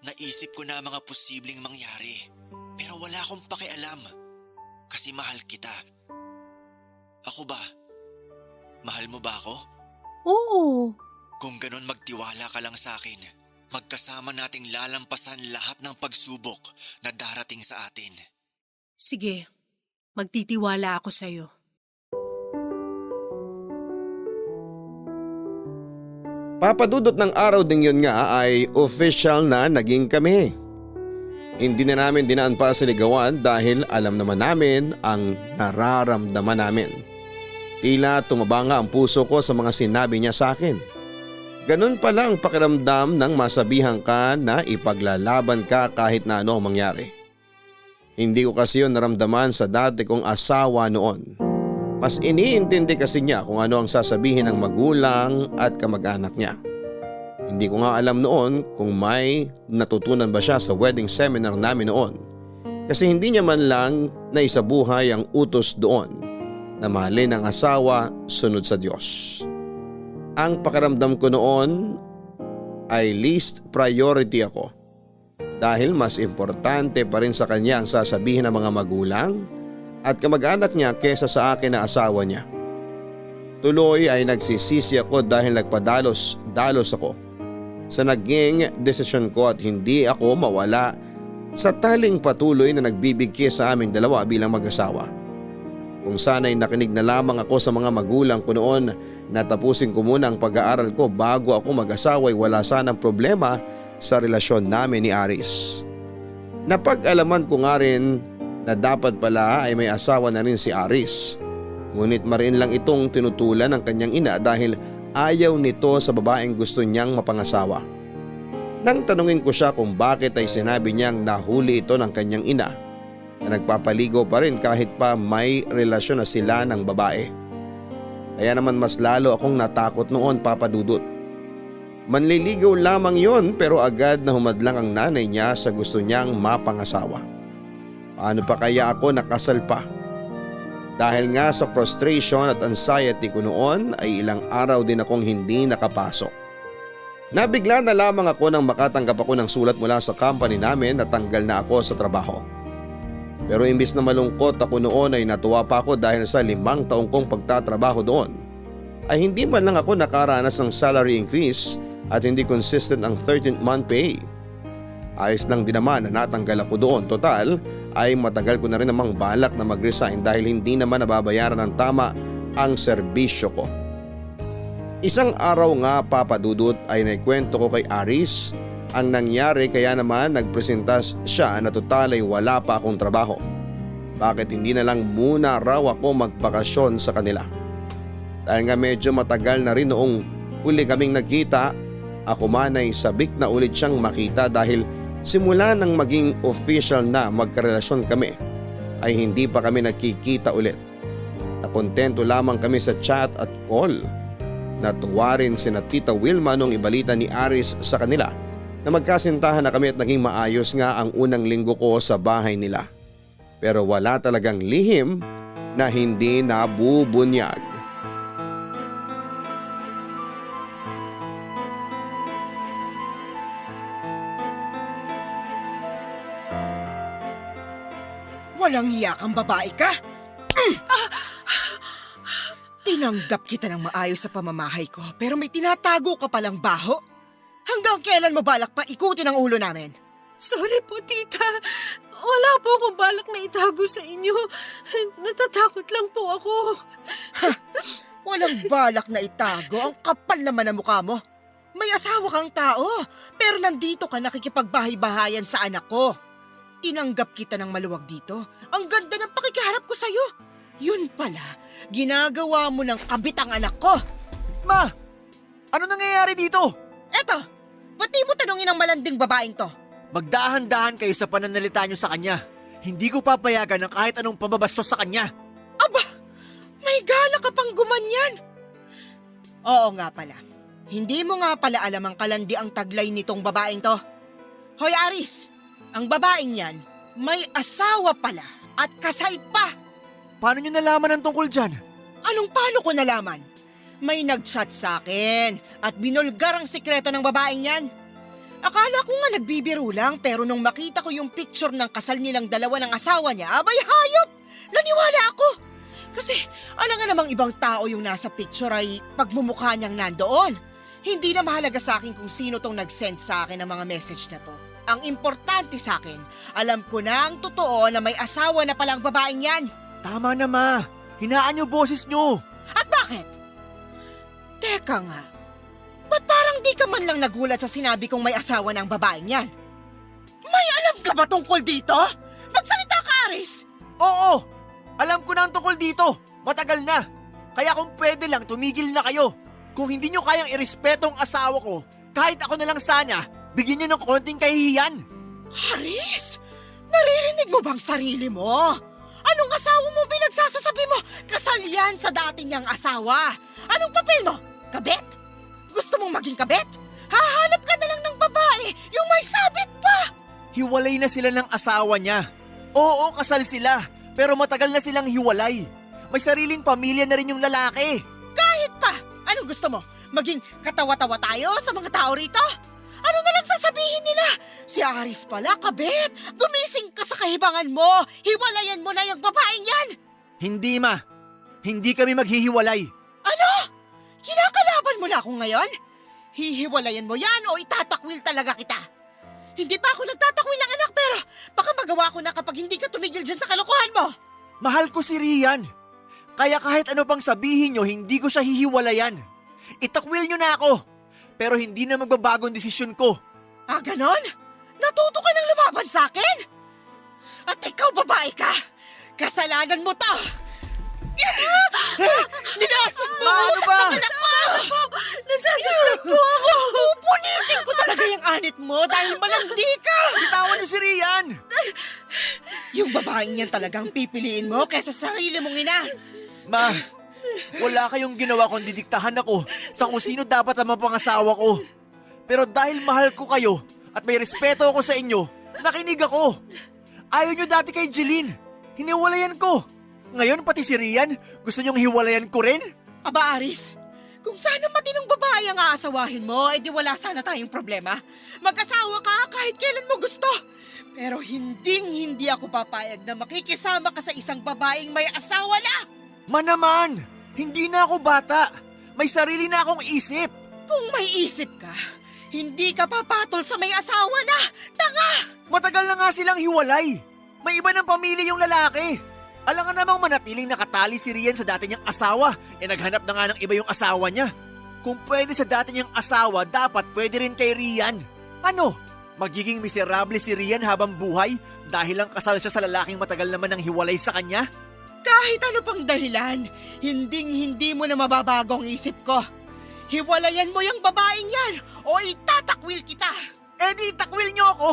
naisip ko na mga posibleng mangyari. Pero wala akong pakialam. Kasi mahal kita. Ako ba? Mahal mo ba ako? Oo, Kung ganun magtiwala ka lang sa akin, magkasama nating lalampasan lahat ng pagsubok na darating sa atin. sige. Magtitiwala ako sa'yo. Papadudot ng araw ding yun nga ay official na naging kami. Hindi na namin dinaan pa sa ligawan dahil alam naman namin ang nararamdaman namin. Tila tumaba nga ang puso ko sa mga sinabi niya sa akin. Ganun pala ang pakiramdam ng masabihan ka na ipaglalaban ka kahit na ano ang mangyari. Hindi ko kasi yun naramdaman sa dati kong asawa noon. Mas iniintindi kasi niya kung ano ang sasabihin ng magulang at kamag-anak niya. Hindi ko nga alam noon kung may natutunan ba siya sa wedding seminar namin noon. Kasi hindi niya man lang naisabuhay ang utos doon na mahalin ang asawa sunod sa Diyos. Ang pakiramdam ko noon ay least priority ako. Dahil mas importante pa rin sa kanya ang sasabihin ng mga magulang at kamag-anak niya kesa sa akin na asawa niya. Tuloy ay nagsisisi ako dahil nagpadalos-dalos ako sa naging desisyon ko at hindi ako mawala sa taling patuloy na nagbibigay sa aming dalawa bilang mag-asawa. Kung sana'y nakinig na lamang ako sa mga magulang ko noon na tapusin ko muna ang pag-aaral ko bago ako mag-asawa ay wala sanang problema sa relasyon namin ni Aris. Napag-alaman ko nga rin na dapat pala ay may asawa na rin si Aris. Ngunit marin lang itong tinutulan ng kanyang ina dahil ayaw nito sa babaeng gusto niyang mapangasawa. Nang tanungin ko siya kung bakit ay sinabi niyang nahuli ito ng kanyang ina na nagpapaligo pa rin kahit pa may relasyon na sila ng babae. Kaya naman mas lalo akong natakot noon, Papa Dudut. Manliligaw lamang yon pero agad na humadlang ang nanay niya sa gusto niyang mapangasawa. Paano pa kaya ako nakasal pa? Dahil nga sa frustration at anxiety ko noon ay ilang araw din akong hindi nakapasok. Nabigla na lamang ako nang makatanggap ako ng sulat mula sa company namin na tanggal na ako sa trabaho. Pero imbis na malungkot ako noon ay natuwa pa ako dahil sa 5 taong kong pagtatrabaho doon ay hindi man lang ako nakaranas ng salary increase at hindi consistent ang 13th month pay. Ayos lang din naman na natanggal ako doon. Total ay matagal ko na rin namang balak na mag-resign dahil hindi naman nababayaran ng tama ang serbisyo ko. Isang araw nga, Papa Dudut, ay naikwento ko kay Aris ang nangyari kaya naman nagpresentas siya na total ay wala pa akong trabaho. Bakit hindi na lang muna raw ako magbakasyon sa kanila? Dahil nga medyo matagal na rin noong huli kaming nagkita, ako man ay sabik na ulit siyang makita dahil simula nang maging official na magkarelasyon kami ay hindi pa kami nagkikita ulit. Nakontento lamang kami sa chat at call. Natuwa rin sina Tita Wilma nung ibalita ni Aris sa kanila na magkasintahan na kami at naging maayos nga ang unang linggo ko sa bahay nila. Pero wala talagang lihim na hindi nabubunyag. Walang hiya kang babae ka? Tinanggap kita ng maayos sa pamamahay ko pero may tinatago ka palang baho. Hanggang kailan mo balak pa ikutin ang ulo namin? Sorry po, tita. Wala po akong balak na itago sa inyo. Natatakot lang po ako. Walang balak na itago. Ang kapal naman ang mukha mo. May asawa kang tao pero nandito ka nakikipagbahay-bahayan sa anak ko. Tinanggap kita ng maluwag dito. Ang ganda ng pakikiharap ko sa'yo. Yun pala, ginagawa mo ng kabit ang anak ko. Ma! Ano nangyayari dito? Eto, ba't di mo tanungin ang malanding babaeng to? Magdahan-dahan kayo sa pananalita niyo sa kanya. Hindi ko papayagan ng kahit anong pambabastos sa kanya. Aba, may gana ka pang gumanyan. Oo nga pala. Hindi mo nga pala alam ang kalandi ang taglay nitong babaeng to. Hoy Aris, ang babaeng yan may asawa pala at kasal pa. Paano niyo nalaman ang tungkol dyan? Anong paano ko nalaman? May nag-chat sa akin at binulgar ang sikreto ng babaeng yan. Akala ko nga nagbibiro lang pero nung makita ko yung picture ng kasal nilang dalawa ng asawa niya, abay hayop! Naniwala ako! Kasi alam nga namang ibang tao yung nasa picture ay pagmumukha niyang nandoon. Hindi na mahalaga sa akin kung sino tong nag-send sa akin ng mga message na to. Ang importante sa akin, alam ko na ang totoo na may asawa na palang babaeng yan. Tama na, Ma. Hinaan niyo boses niyo. At bakit? Teka nga, ba't parang di ka man lang nagulat sa sinabi kong may asawa ng babaeng yan? May alam ka ba tungkol dito? Magsalita ka, Aris! Oo! Alam ko na ang tungkol dito. Matagal na. Kaya kung pwede lang, tumigil na kayo. Kung hindi niyo kayang irespeto ang asawa ko, kahit ako na lang sana, bigyan niyo ng konting kahihiyan. Aris, naririnig mo bang sarili mo? Anong asawa mo pinagsasasabi mo? Kasal yan sa dati niyang asawa. Anong papel mo? Kabet? Gusto mong maging kabet? Hahanap ka na lang ng babae, yung may sabit pa. Hiwalay na sila ng asawa niya. Oo, kasal sila. Pero matagal na silang hiwalay. May sariling pamilya na rin yung lalaki. Kahit pa, anong gusto mo? Maging katawa-tawa tayo sa mga tao rito? Ano na lang sasabihin nila? Si Aris pala, kabet. Gumising ka sa kahibangan mo. Hiwalayan mo na yung babaeng yan. Hindi, Ma. Hindi kami maghihiwalay. Ano? Kinakalaban mo na ako ngayon? Hihiwalayan mo yan o itatakwil talaga kita? Hindi pa ako nagtatakwil ng anak pero baka magawa ko na kapag hindi ka tumigil dyan sa kalokohan mo. Mahal ko si Rian. Kaya kahit ano pang sabihin nyo, hindi ko siya hihiwalayan. Itakwil nyo na ako. Pero hindi na magbabago ang desisyon ko. Ah, ganon? Natuto ka ng lumaban sa akin? At ikaw babae ka! Kasalanan mo to! Nilasan mo Ma, ano ba? ang anak ko! Nasasaktan po ako! Pupunitin ko talaga yung anit mo dahil malandi ka! Bitawan niyo si Rian! Yung babaeng yan talagang pipiliin mo kaysa sarili mong ina! Ma, wala kayong ginawa kundi didiktahan ako sa kung sino dapat ang mapangasawa ko. Pero dahil mahal ko kayo at may respeto ako sa inyo, nakinig ako. Ayaw niyo dati kay Jeline. Hiniwalayan ko. Ngayon pati si Rian, gusto niyong hiwalayan ko rin? Aba Aris, kung sana matinong babae ang aasawahin mo, edi wala sana tayong problema. Mag-asawa ka kahit kailan mo gusto. Pero hindi ako papayag na makikisama ka sa isang babaeng may asawa na. Naman, hindi na ako bata. May sarili na akong isip. Kung may isip ka, hindi ka papatol sa may asawa na. Tanga! Matagal na nga silang hiwalay. May iba ng pamilya yung lalaki. Alam nga namang manatiling nakatali si Rian sa dati niyang asawa, naghanap na nga ng iba yung asawa niya. Kung pwede sa dati niyang asawa, dapat pwede rin kay Rian. Ano? Magiging miserable si Rian habang buhay dahil lang kasal siya sa lalaking matagal naman nang hiwalay sa kanya? Kahit ano pang dahilan, hindi mo na mababago ang isip ko. Hiwalayan mo yung babaeng yan o itatakwil kita. Di takwil niyo ako.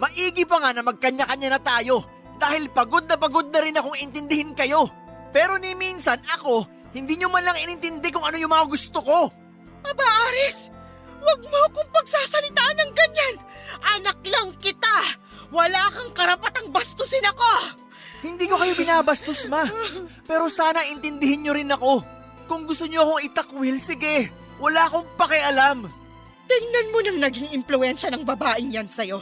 Maigi pa nga na magkanya-kanya na tayo. Dahil pagod na rin akong intindihin kayo. Pero ni minsan ako, hindi nyo man lang inintindi kung ano yung mga gusto ko. Aba Aris, wag mo akong pagsasalitaan ng ganyan. Anak lang kita. Wala kang karapatang bastusin ako. Hindi ko kayo binabastos, ma. Pero sana intindihin nyo rin ako. Kung gusto nyo akong itakwil, sige. Wala akong pakialam. Tingnan mo nang naging impluensya ng babaeng yan sa'yo.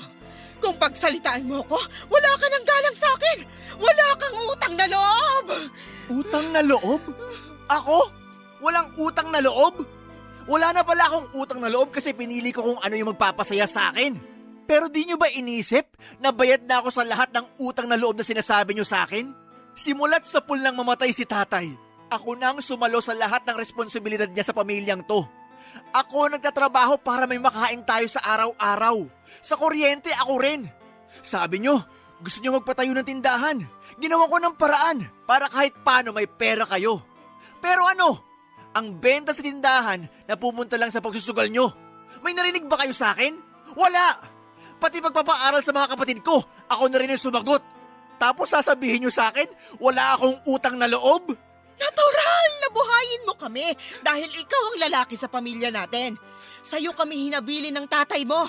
Kung pagsalitaan mo ko, wala ka ng galang sa akin. Wala kang utang na loob. Utang na loob? Ako? Walang utang na loob? Wala na pala akong utang na loob kasi pinili ko kung ano yung magpapasaya sa akin. Pero di nyo ba inisip na bayad na ako sa lahat ng utang na loob na sinasabi nyo sa akin? Simulat sa pool nang mamatay si tatay, ako nang sumalo sa lahat ng responsibilidad niya sa pamilyang to. Ako nagtatrabaho para may makain tayo sa araw-araw. Sa kuryente ako rin. Sabi nyo, gusto nyo magpatayo ng tindahan. Ginawa ko ng paraan para kahit paano may pera kayo. Pero ano? Ang benta sa tindahan na pumunta lang sa pagsusugal nyo. May narinig ba kayo sa akin? Wala! Pati pagpapaaral sa mga kapatid ko, ako na rin ang sumagot. Tapos sasabihin nyo sa akin, wala akong utang na loob? Natural na buhayin mo kami dahil ikaw ang lalaki sa pamilya natin. Sa'yo kami hinabili ng tatay mo.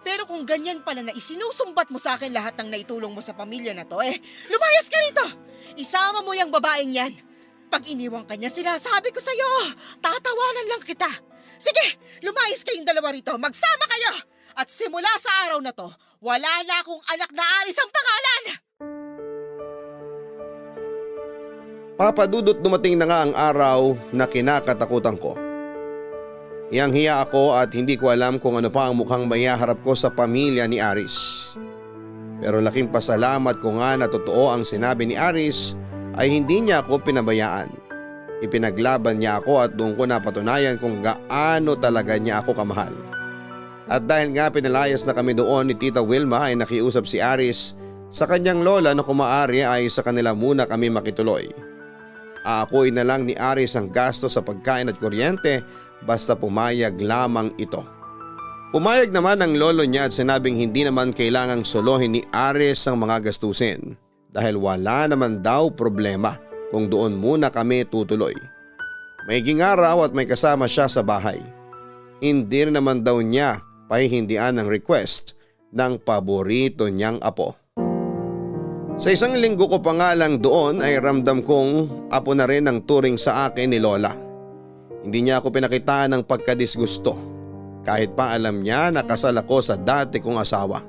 Pero kung ganyan pala na isinusumbat mo sa akin lahat ng naitulong mo sa pamilya na to, lumayas ka rito. Isama mo yung babaeng yan. Pag iniwang ka niyan, sinasabi ko sa'yo, tatawanan lang kita. Sige, lumayas kayong dalawa rito, magsama kayo. At simula sa araw na to, wala na akong anak na Aris ang pangalan. Papa Dudut, dumating na nga ang araw na kinakatakutan ko. Hiyang-hiya ako at hindi ko alam kung ano pa ang mukhang mayaharap ko sa pamilya ni Aris. Pero laking pasalamat ko nga na totoo ang sinabi ni Aris ay hindi niya ako pinabayaan. Ipinaglaban niya ako at doon ko napatunayan kung gaano talaga niya ako kamahal. At dahil nga pinalayas na kami doon ni Tita Wilma ay nakiusap si Aris sa kanyang lola na kung maaari ay sa kanila muna kami makituloy. Aakuin na lang ni Aris ang gasto sa pagkain at kuryente basta pumayag lamang ito. Pumayag naman ang lolo niya at sinabing hindi naman kailangang solohin ni Aris ang mga gastusin dahil wala naman daw problema kung doon muna kami tutuloy. Maiging araw at may kasama siya sa bahay. Hindi rin naman daw niya pahihindian ang request ng paborito niyang apo. Sa isang linggo ko pa nga lang doon ay ramdam kong apo na rin ang turing sa akin ni Lola. Hindi niya ako pinakitaan ng pagkadisgusto kahit pa alam niya na kasal ako sa dati kong asawa.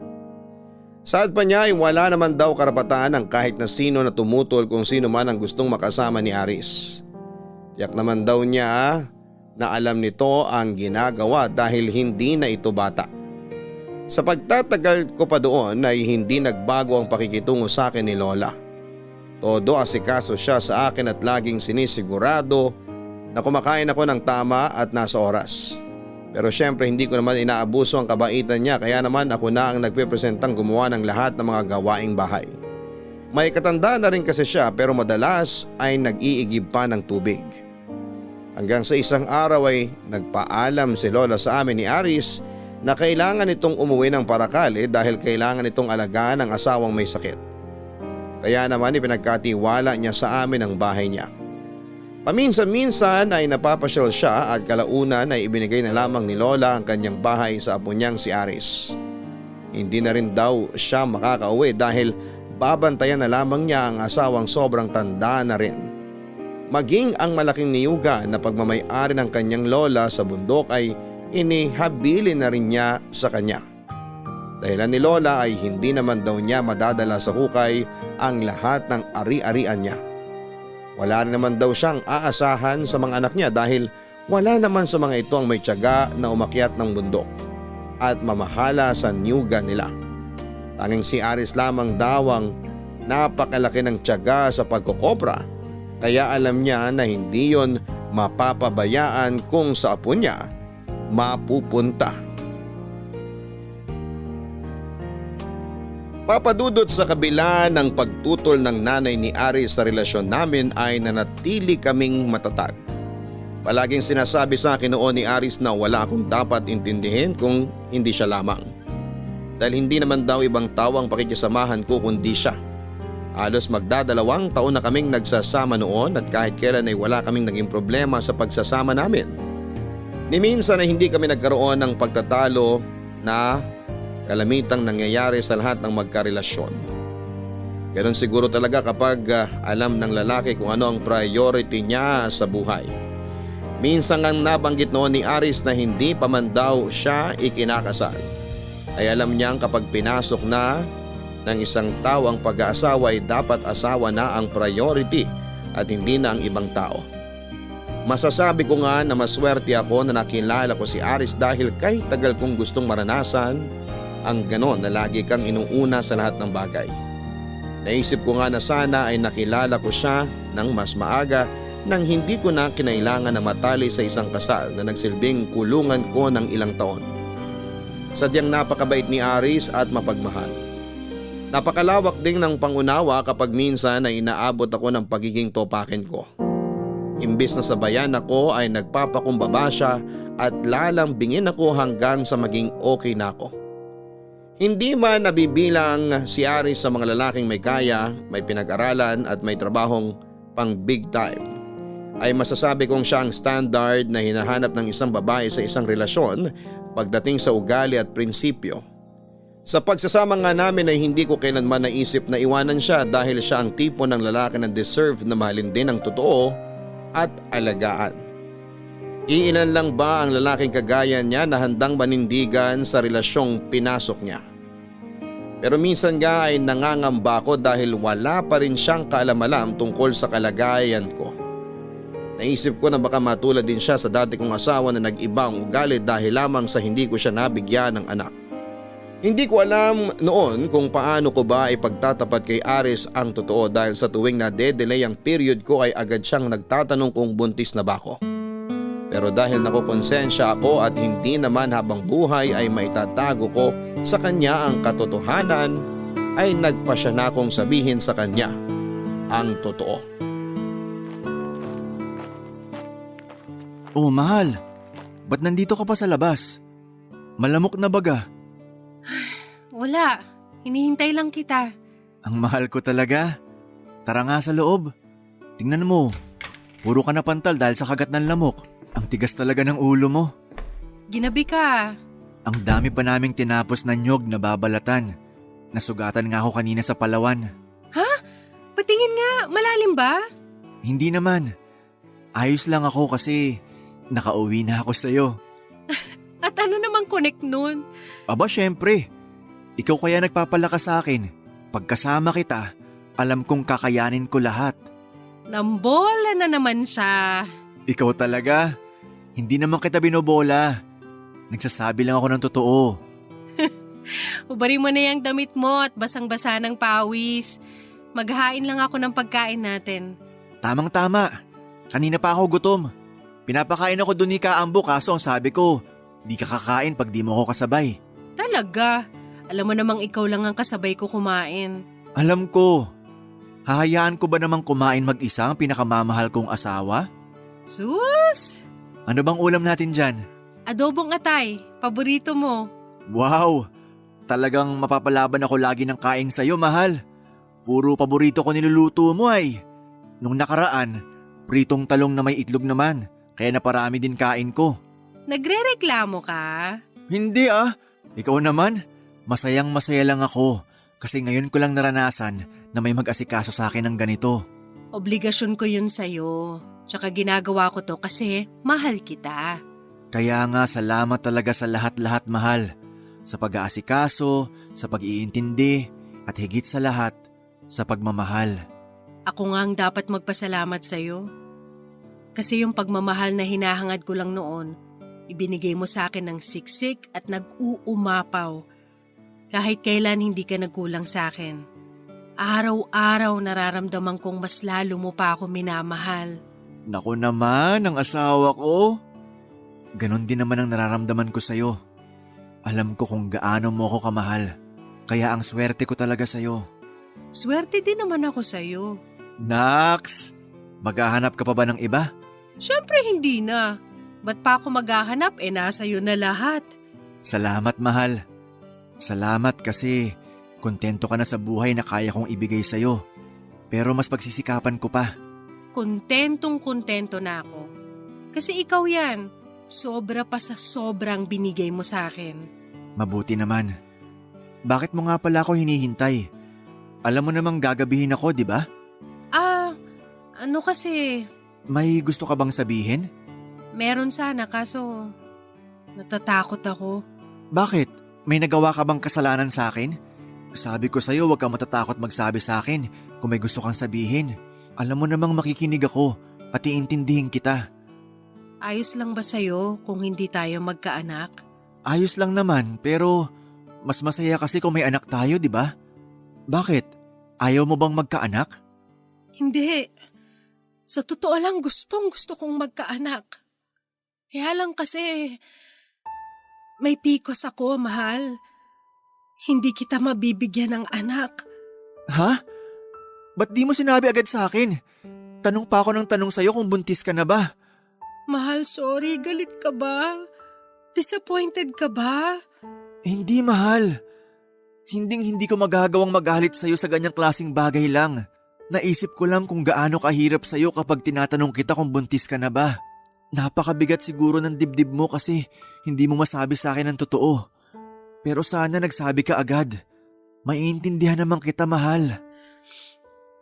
Saad pa niya ay wala naman daw karapatan ng kahit na sino na tumutol kung sino man ang gustong makasama ni Aris. Tiyak naman daw niya na alam nito ang ginagawa dahil hindi na ito bata. Sa pagtatagal ko pa doon ay hindi nagbago ang pakikitungo sa akin ni Lola. Todo asikaso siya sa akin at laging sinisigurado na kumakain ako ng tama at nasa oras. Pero syempre hindi ko naman inaabuso ang kabaitan niya kaya naman ako na ang nagpipresentang gumawa ng lahat ng mga gawaing bahay. May katanda na rin kasi siya pero madalas ay nag-iigib pa ng tubig. Hanggang sa isang araw ay nagpaalam si Lola sa amin ni Aris na kailangan itong umuwi ng Paracale dahil kailangan itong alagaan ng asawang may sakit. Kaya naman ipinagkatiwala niya sa amin ang bahay niya. Paminsan-minsan ay napapasyal siya at kalaunan ay ibinigay na lamang ni Lola ang kanyang bahay sa apo niyang si Aris. Hindi na rin daw siya makakauwi dahil babantayan na lamang niya ang asawang sobrang tanda na rin. Maging ang malaking niyuga na pagmamay-ari ng kanyang lola sa bundok ay inihabilin na rin niya sa kanya. Dahilan ni Lola ay hindi naman daw niya madadala sa hukay ang lahat ng ari-arian niya. Wala rin naman daw siyang aasahan sa mga anak niya dahil wala naman sa mga ito ang may tiyaga na umakyat ng bundok at mamahala sa niyuga nila. Tanging si Aris lamang daw ang napakalaki ng tiyaga sa pagkokopra kaya alam niya na hindi yon mapapabayaan kung sa apo niya mapupunta. Papadudot sa kabila ng pagtutol ng nanay ni Aris sa relasyon namin ay nanatili kaming matatag. Palaging sinasabi sa akin noon ni Aris na wala akong dapat intindihin kung hindi siya lamang. Dahil hindi naman daw ibang tao ang pakikisamahan ko kundi siya. Halos magdadalawang taon na kaming nagsasama noon at kahit kailan ay wala kaming naging problema sa pagsasama namin. Ni minsan ay hindi kami nagkaroon ng pagtatalo na kalamitang nangyayari sa lahat ng magkarelasyon. Ganon siguro talaga kapag alam ng lalaki kung ano ang priority niya sa buhay. Minsan ang nabanggit noon ni Aris na hindi pa man daw siya ikinakasal. Ay alam niyang kapag pinasok na ng isang tao ang pag-aasawa ay dapat asawa na ang priority at hindi na ang ibang tao. Masasabi ko nga na maswerte ako na nakilala ko si Aris dahil kahit tagal kong gustong maranasan ang ganon na lagi kang inuuna sa lahat ng bagay. Naisip ko nga na sana ay nakilala ko siya ng mas maaga nang hindi ko na kinailangan na matali sa isang kasal na nagsilbing kulungan ko ng ilang taon. Sadyang napakabait ni Aris at mapagmahal. Napakalawak ding ng pangunawa kapag minsan ay inaabot ako ng pagiging topakin ko. Imbis na sabayan ako ay nagpapakumbaba siya at lalambingin ako hanggang sa maging okay na ako. Hindi man nabibilang si Aris sa mga lalaking may kaya, may pinag-aralan at may trabahong pang big time, ay masasabi kong siya ang standard na hinahanap ng isang babae sa isang relasyon pagdating sa ugali at prinsipyo. Sa pagsasama nga namin ay hindi ko kailanman naisip na iwanan siya dahil siya ang tipo ng lalaki na deserve na mahalin din ng totoo at alagaan. Iilan lang ba ang lalaking kagaya niya na handang manindigan sa relasyong pinasok niya? Pero minsan nga ay nangangamba ko dahil wala pa rin siyang kaalam-alam tungkol sa kalagayan ko. Naisip ko na baka matulad din siya sa dati kong asawa na nag-iba ang ugali dahil lamang sa hindi ko siya nabigyan ng anak. Hindi ko alam noon kung paano ko ba ipagtatapat kay Aris ang totoo dahil sa tuwing na-delay ang period ko ay agad siyang nagtatanong kung buntis na ba ako. Pero dahil nakukonsensya ako at hindi naman habang buhay ay maitatago ko sa kanya ang katotohanan, ay nagpasya na akong sabihin sa kanya ang totoo. Oh mahal, ba't nandito ka pa sa labas? Malamok na baga? Wala, hinihintay lang kita. Ang mahal ko talaga. Tara nga sa loob. Tingnan mo, puro ka na pantal dahil sa kagat ng lamok. Ang tigas talaga ng ulo mo. Ginabi ka. Ang dami pa naming tinapos na nyog na babalatan. Nasugatan nga ako kanina sa Palawan. Ha? Patingin nga, malalim ba? Hindi naman. Ayos lang ako kasi nakauwi na ako sa'yo. At ano namang connect nun? Aba syempre, ikaw kaya nagpapalakas sa akin. Pagkasama kita, alam kong kakayanin ko lahat. Nambola na naman siya. Ikaw talaga? Hindi naman kita binobola. Nagsasabi lang ako ng totoo. Ubari mo na yung damit mo at basang-basa ng pawis. Maghahain lang ako ng pagkain natin. Tamang-tama. Kanina pa ako gutom. Pinapakain ako dun ni Kaambo kaso ang sabi ko, di ka kakain pag di mo ako kasabay. Talaga? Alam mo namang ikaw lang ang kasabay ko kumain. Alam ko. Hahayaan ko ba namang kumain mag-isa ang pinakamamahal kong asawa? Sus! Ano bang ulam natin dyan? Adobong atay, paborito mo. Wow! Talagang mapapalaban ako lagi ng kain sa'yo, mahal. Puro paborito ko niluluto mo ay. Nung nakaraan, pritong talong na may itlog naman, kaya naparami din kain ko. Nagrereklamo ka? Hindi ah, ikaw naman. Masayang masaya lang ako kasi ngayon ko lang naranasan na may mag-asikaso sa akin ng ganito. Obligasyon ko yun sa'yo. Tsaka ginagawa ko to kasi mahal kita. Kaya nga salamat talaga sa lahat-lahat, mahal. Sa pag-aasikaso, sa pag-iintindi, at higit sa lahat, sa pagmamahal. Ako nga ang dapat magpasalamat sa'yo. Kasi yung pagmamahal na hinahangad ko lang noon, ibinigay mo sa akin ng siksik at nag-uumapaw. Kahit kailan hindi ka nagkulang sa akin. Araw-araw nararamdaman kong mas lalo mo pa ako minamahal. Naku naman, ang asawa ko. Ganon din naman ang nararamdaman ko sa'yo. Alam ko kung gaano mo ako kamahal. Kaya ang swerte ko talaga sa'yo. Swerte din naman ako sa'yo. Naks! Maghahanap ka pa ba ng iba? Siyempre hindi na. Ba't pa ako maghahanap nasa'yo na lahat? Salamat, mahal. Salamat kasi kontento ka na sa buhay na kaya kong ibigay sa'yo. Pero mas pagsisikapan ko pa. Kontentong-kontento na ako. Kasi ikaw yan. Sobra pa sa sobrang binigay mo sa akin. Mabuti naman. Bakit mo nga pala ako hinihintay? Alam mo namang gagabihin ako, di ba? Ano kasi, May gusto ka bang sabihin? meron sana kaso natatakot ako. Bakit? May nagawa ka bang kasalanan sa akin? Sabi ko sa'yo huwag kang matatakot magsabi sa akin kung may gusto kang sabihin. Alam mo namang makikinig ako at iintindihin kita. Ayos lang ba sa'yo kung hindi tayo magkaanak? Ayos lang naman pero mas masaya kasi kung may anak tayo, di ba? Bakit? Ayaw mo bang magkaanak? Hindi. Sa totoo lang gusto kong magkaanak. Kaya lang kasi may pikos ako, mahal. Hindi kita mabibigyan ng anak. Ha? Ba't di mo sinabi agad sa akin? Tanong pa ako ng tanong sa'yo kung buntis ka na ba? Mahal, sorry. Galit ka ba? Disappointed ka ba? Hindi, mahal. Hindi ko magagawang magalit sa'yo sa ganyang klaseng bagay lang. Naisip ko lang kung gaano kahirap sa'yo kapag tinatanong kita kung buntis ka na ba. Napakabigat siguro ng dibdib mo kasi hindi mo masabi sa akin ang totoo. Pero sana nagsabi ka agad. Maiintindihan naman kita, mahal.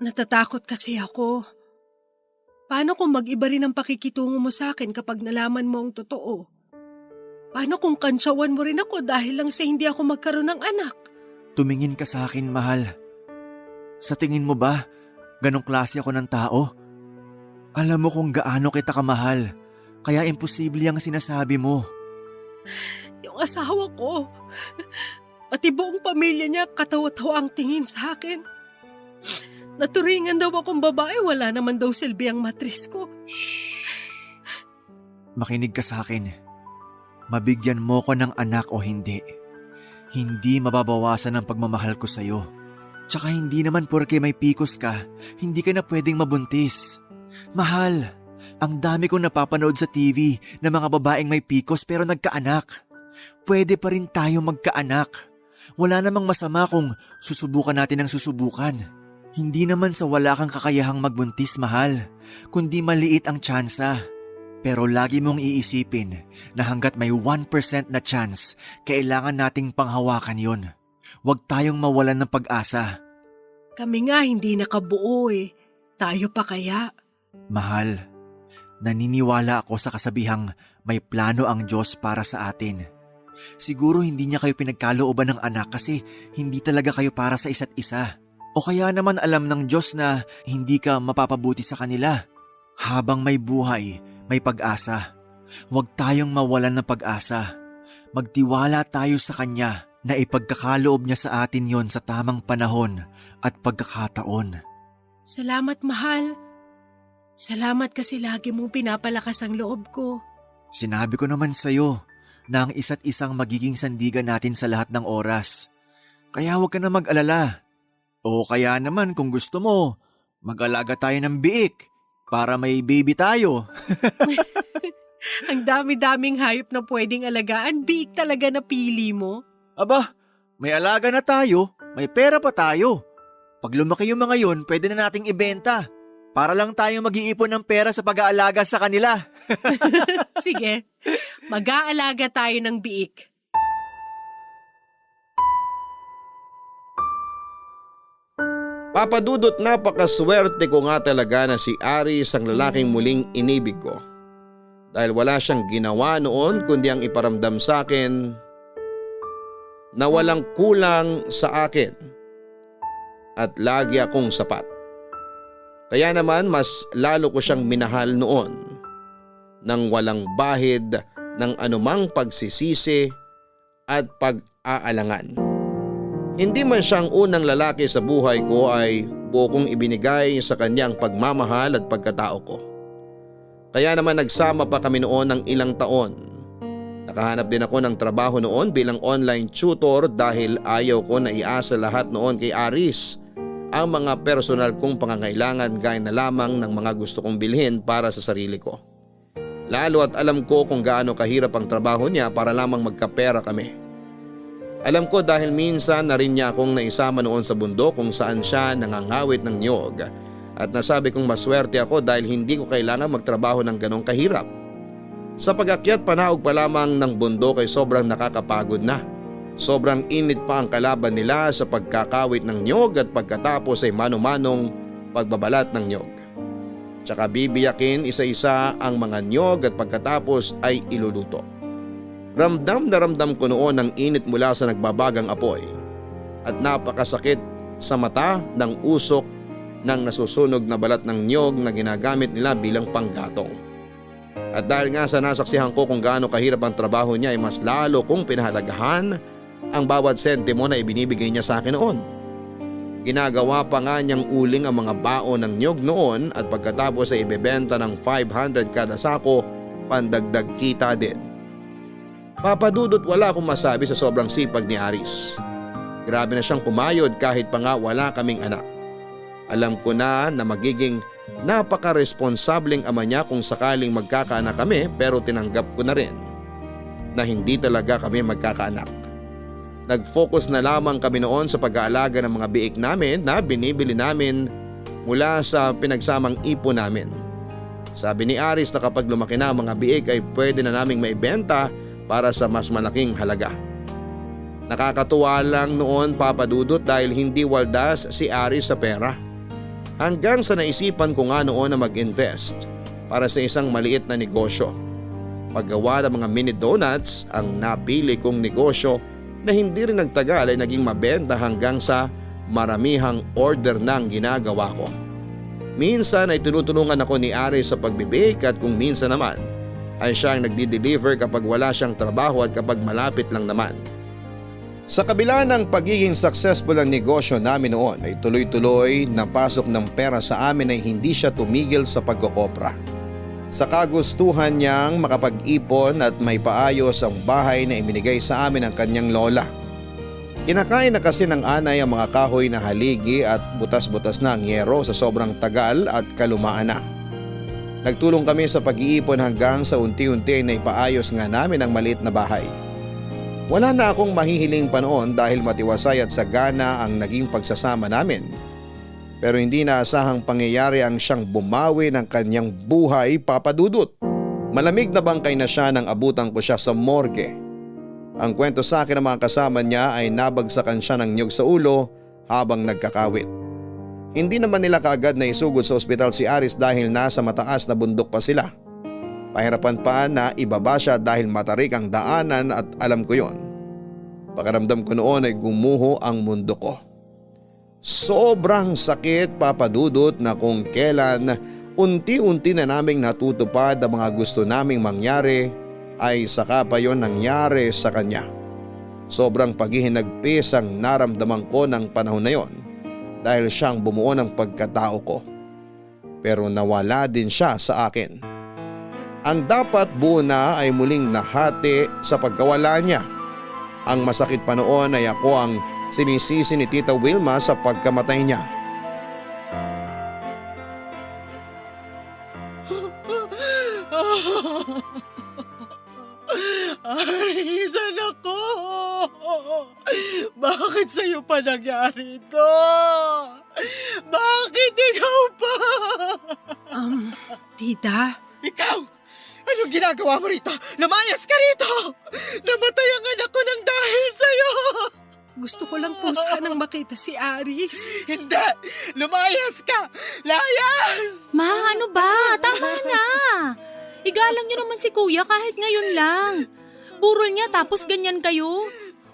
Natatakot kasi ako. Paano kung mag-iba rin ang pakikitungo mo sa akin kapag nalaman mo ang totoo? Paano kung kantsawan mo rin ako dahil lang sa hindi ako magkaroon ng anak? Tumingin ka sa akin, mahal. Sa tingin mo ba, ganong klase ako ng tao? Alam mo kung gaano kita kamahal, kaya imposible ang sinasabi mo. Yung asawa ko, pati buong pamilya niya katawa-tawa ang tingin sa akin. Naturingan daw akong babae, wala naman daw silbi ang matris ko. Shhh! Makinig ka sa akin. Mabigyan mo ko ng anak o hindi. Hindi mababawasan ang pagmamahal ko sa'yo. Tsaka hindi naman porke may pikos ka, hindi ka na pwedeng mabuntis. Mahal, ang dami kong napapanood sa TV na mga babaeng may pikos pero nagkaanak. Pwede pa rin tayo magkaanak. Wala namang masama kung susubukan natin ang susubukan. Hindi naman sa wala kang kakayahang magbuntis, mahal, kundi maliit ang tsansa. Pero lagi mong iisipin na hanggat may 1% na chance, kailangan nating panghawakan yon. Huwag tayong mawalan ng pag-asa. Kami nga hindi nakabuo eh. Tayo pa kaya? Mahal, naniniwala ako sa kasabihang may plano ang Diyos para sa atin. Siguro hindi niya kayo pinagkalooban ng anak kasi hindi talaga kayo para sa isa't isa. O kaya naman alam ng Diyos na hindi ka mapapabuti sa kanila. Habang may buhay, may pag-asa. Huwag tayong mawalan ng pag-asa. Magtiwala tayo sa Kanya na ipagkakaloob niya sa atin yon sa tamang panahon at pagkakataon. Salamat, mahal. Salamat kasi lagi mong pinapalakas ang loob ko. Sinabi ko naman sa'yo na ang isa't isang magiging sandigan natin sa lahat ng oras. Kaya huwag ka na mag-alala. O kaya naman kung gusto mo, Mag-alaga tayo ng biik para may baby tayo. Ang dami-daming hayop na pwedeng alagaan, biik talaga na pili mo. Aba, may alaga na tayo, may pera pa tayo. Pag lumaki yung mga yun, pwede na nating ibenta. Para lang tayo mag-iipon ng pera sa pag-aalaga sa kanila. Sige, mag-aalaga tayo ng biik. Papa Dudut, napakaswerte ko nga talaga na si Aris ang lalaking muling inibig ko. Dahil wala siyang ginawa noon kundi ang iparamdam sa akin na walang kulang sa akin at lagi akong sapat. Kaya naman mas lalo ko siyang minahal noon nang walang bahid ng anumang pagsisisi at pag-aalangan. Hindi man siyang unang lalaki sa buhay ko ay buo kong ibinigay sa kanyang pagmamahal at pagkatao ko. Kaya naman nagsama pa kami noon ng ilang taon. Nakahanap din ako ng trabaho noon bilang online tutor dahil ayaw ko na iasa lahat noon kay Aris ang mga personal kong pangangailangan gaya na lamang ng mga gusto kong bilhin para sa sarili ko. Lalo at alam ko kung gaano kahirap ang trabaho niya para lamang magkapera kami. Alam ko dahil minsan na rin niya akong naisama noon sa bundok kung saan siya nangangawit ng niyog at nasabi kong maswerte ako dahil hindi ko kailangan magtrabaho ng ganong kahirap. Sa pag-akyat panahog pa lamang ng bundok ay sobrang nakakapagod na. Sobrang init pa ang kalaban nila sa pagkakawit ng niyog at pagkatapos ay mano-manong pagbabalat ng niyog. Tsaka bibiyakin isa-isa ang mga niyog at pagkatapos ay iluluto. Ramdam na ramdam ko noon ang init mula sa nagbabagang apoy at napakasakit sa mata ng usok ng nasusunog na balat ng niyog na ginagamit nila bilang panggatong. At dahil nga sa nasaksihan ko kung gaano kahirap ang trabaho niya ay mas lalo kong pinahalagahan ang bawat sentimo na ibinibigay niya sa akin noon. Ginagawa pa nga niyang uling ang mga baon ng niyog noon at pagkatapos ay ibebenta ng 500 kada sako, pandagdag kita din. Papa Dudut, wala akong masabi sa sobrang sipag ni Aris. Grabe na siyang kumayod kahit pa nga wala kaming anak. Alam ko na magiging napaka-responsableng ama niya kung sakaling magkakaanak kami pero tinanggap ko na rin na hindi talaga kami magkakaanak. Nag-focus na lamang kami noon sa pag-aalaga ng mga biik namin na binibili namin mula sa pinagsamang ipon namin. Sabi ni Aris na kapag lumaki na ang mga biik ay pwede na naming maibenta para sa mas malaking halaga. Nakakatuwa lang noon, Papa Dudut, dahil hindi waldas si Aris sa pera. Hanggang sa naisipan ko nga noon na mag-invest para sa isang maliit na negosyo. Paggawa ng mga mini donuts ang napili kong negosyo na hindi rin nagtagal ay naging mabenta hanggang sa maramihang order ng ginagawa ko. Minsan ay tinutulungan ako ni Aris sa pagbibake at kung minsan naman ay siya ang nagdi-deliver kapag wala siyang trabaho at kapag malapit lang naman. Sa kabila ng pagiging successful ang negosyo namin noon ay tuloy-tuloy na pasok ng pera sa amin ay hindi siya tumigil sa pagkokopra. Sa kagustuhan niyang makapag-ipon at may paayos ang bahay na ibinigay sa amin ng kanyang lola. Kinakain na kasi ng anay ang mga kahoy na haligi at butas-butas na ang yero sa sobrang tagal at kalumaan na. Nagtulong kami sa pag-iipon hanggang sa unti-unti na ipaayos nga namin ang maliit na bahay. Wala na akong mahihiling pa noon dahil matiwasay at sagana ang naging pagsasama namin. Pero hindi naasahang pangyayari ang siyang bumawi ng kanyang buhay, Papa Dudut. Malamig na bangkay na siya nang abutan ko siya sa morgue. Ang kwento sa akin ng mga kasama niya ay nabagsakan siya ng niyog sa ulo habang nagkakawit. Hindi naman nila kaagad na isugod sa ospital si Aris dahil nasa mataas na bundok pa sila. Pahirapan pa na ibaba siya dahil matarik ang daanan at alam ko yon. Pakiramdam ko noon ay gumuho ang mundo ko. Sobrang sakit, Papa Dudut, na kung kailan unti-unti na naming natutupad ang mga gusto naming mangyari ay saka pa yon nangyari sa kanya. Sobrang paghihinagpis ang naramdaman ko ng panahon na yon dahil siyang bumuo ng pagkatao ko. Pero nawala din siya sa akin. Ang dapat buo na ay muling nahati sa pagkawala niya. Ang masakit pa noon ay ako ang sinisisi ni Tita Wilma sa pagkamatay niya. Aris, anak ko! Bakit sa'yo pa nangyari ito? Bakit ikaw pa? Tita? Ikaw! Anong ginagawa mo rito? Lumayas ka rito! Namatay ang anak ko nang dahil sa'yo! Gusto ko lang po sanang makita si Aris. Hindi! Lumayas ka! Layas! Ma, ano ba? Tama na. Igalang niyo naman si kuya kahit ngayon lang. Burol niya tapos ganyan kayo.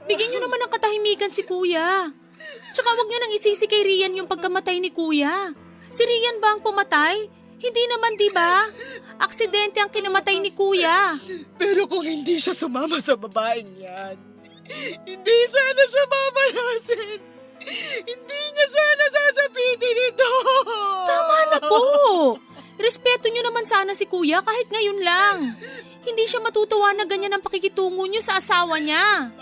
Bigyan niyo naman ng katahimikan si kuya. Tsaka wag niyo nang isisi kay Rian yung pagkamatay ni kuya. Si Rian ba ang pumatay? Hindi naman, di ba? Aksidente ang kinamatay ni kuya. Pero kung hindi siya sumama sa babaeng yan, hindi sana siya mamalasin. Hindi niya sana sasabitin ito. Tama na po. Respeto niyo naman sana si kuya kahit ngayon lang. Hindi siya matutuwa na ganyan ang pakikitungo niyo sa asawa niya.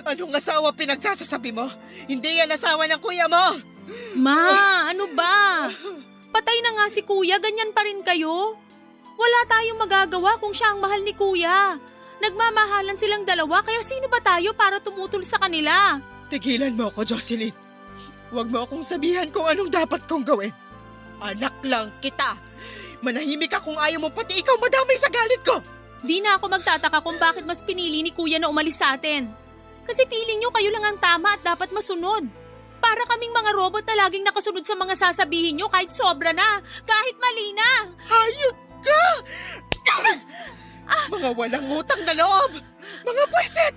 Anong asawa pinagsasasabi mo? Hindi yan asawa ng kuya mo. Ma, ano ba? Patay na nga si kuya, ganyan pa rin kayo? Wala tayong magagawa kung siya ang mahal ni kuya. Nagmamahalan silang dalawa kaya sino ba tayo para tumutol sa kanila? Tigilan mo ako, Jocelyn. Huwag mo akong sabihan kung anong dapat kong gawin. Anak lang kita. Manahimik ka kung ayaw mo pati ikaw madamay sa galit ko. Di na ako magtataka kung bakit mas pinili ni kuya na umalis sa atin. Kasi feeling nyo kayo lang ang tama at dapat masunod. Para kaming mga robot na laging nakasunod sa mga sasabihin nyo kahit sobra na, kahit mali na. Hayop ka! Mga walang utang na loob! Mga pweset!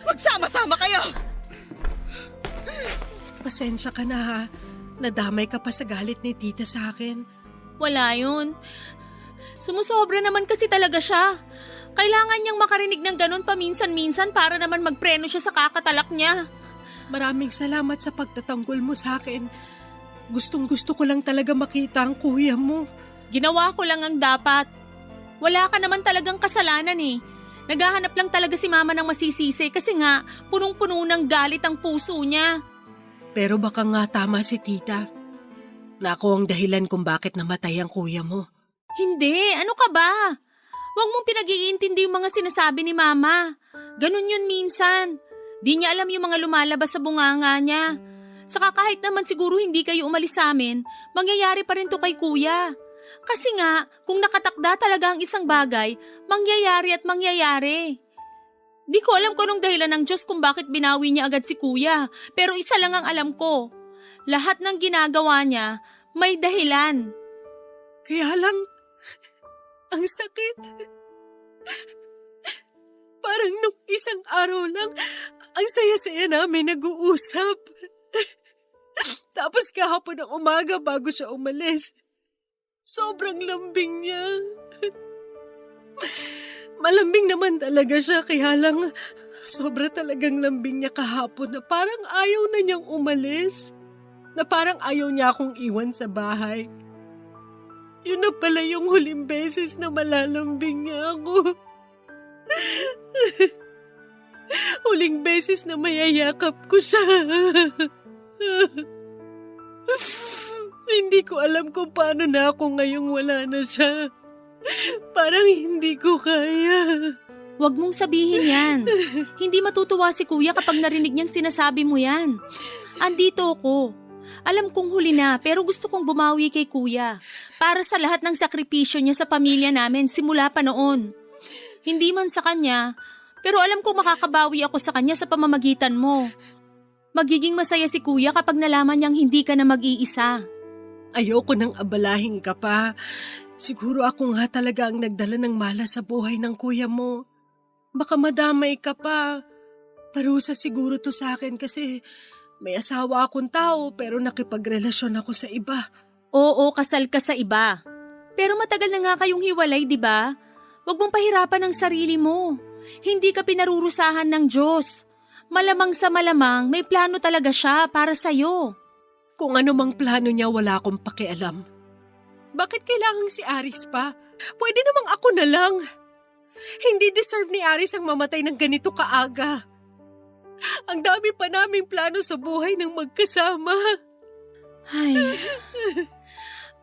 Magsama-sama kayo! Pasensya ka na ha. Nadamay ka pa sa galit ni tita sa akin. Wala yun. Sumusobra naman kasi talaga siya. Kailangan niyang makarinig ng ganun paminsan-minsan para naman magpreno siya sa kakatalak niya. Maraming salamat sa pagtatanggol mo sa akin. Gustong-gusto ko lang talaga makita ang kuya mo. Ginawa ko lang ang dapat. Wala ka naman talagang kasalanan eh. Naghahanap lang talaga si mama ng masisisi kasi nga punong-puno ng galit ang puso niya. Pero baka nga tama si tita. Na ako ang dahilan kung bakit namatay ang kuya mo. Hindi, ano ka ba? Huwag mong pinag-iintindi yung mga sinasabi ni mama. Ganun yun minsan. Di niya alam yung mga lumalabas sa bunganga niya. Saka kahit naman siguro hindi kayo umalis sa amin, mangyayari pa rin to kay kuya. Kasi nga, kung nakatakda talaga ang isang bagay, mangyayari at mangyayari. Di ko alam kung anong dahilan ng Diyos kung bakit binawi niya agad si kuya. Pero isa lang ang alam ko. Lahat ng ginagawa niya, may dahilan. Kaya lang, ang sakit. Parang nung isang araw lang, ang saya-saya namin nag-uusap. Tapos kahapon ng umaga bago siya umalis, sobrang lambing niya. Malambing naman talaga siya, kaya lang sobra talagang lambing niya kahapon na parang ayaw na niyang umalis. Na parang ayaw niya akong iwan sa bahay. Yun na pala yung huling beses na malalambing niya ako. Huling beses na mayayakap ko siya. Hindi ko alam kung paano na ako ngayong wala na siya. Parang hindi ko kaya. Huwag mong sabihin yan. Hindi matutuwa si kuya kapag narinig niyang sinasabi mo yan. Andito ako. Alam kong huli na pero gusto kong bumawi kay kuya. Para sa lahat ng sakripisyo niya sa pamilya namin simula pa noon. Hindi man sa kanya, pero alam kong makakabawi ako sa kanya sa pamamagitan mo. Magiging masaya si kuya kapag nalaman niyang hindi ka na mag-iisa. Ayoko nang abalahin ka pa. Siguro ako nga talaga ang nagdala ng malas sa buhay ng kuya mo. Baka madamay ka pa. Parusa siguro to sa akin kasi may asawa akong tao pero nakipagrelasyon ako sa iba. Oo, kasal ka sa iba. Pero matagal na nga kayong hiwalay, di ba? Huwag mong pahirapan ang sarili mo. Hindi ka pinarurusahan ng Diyos. Malamang sa malamang, may plano talaga siya para sa'yo. Kung ano mang plano niya, wala akong pakialam. Bakit kailangan si Aris pa? Pwede namang ako na lang. Hindi deserve ni Aris ang mamatay ng ganito kaaga. Ang dami pa naming plano sa buhay ng magkasama. Ay,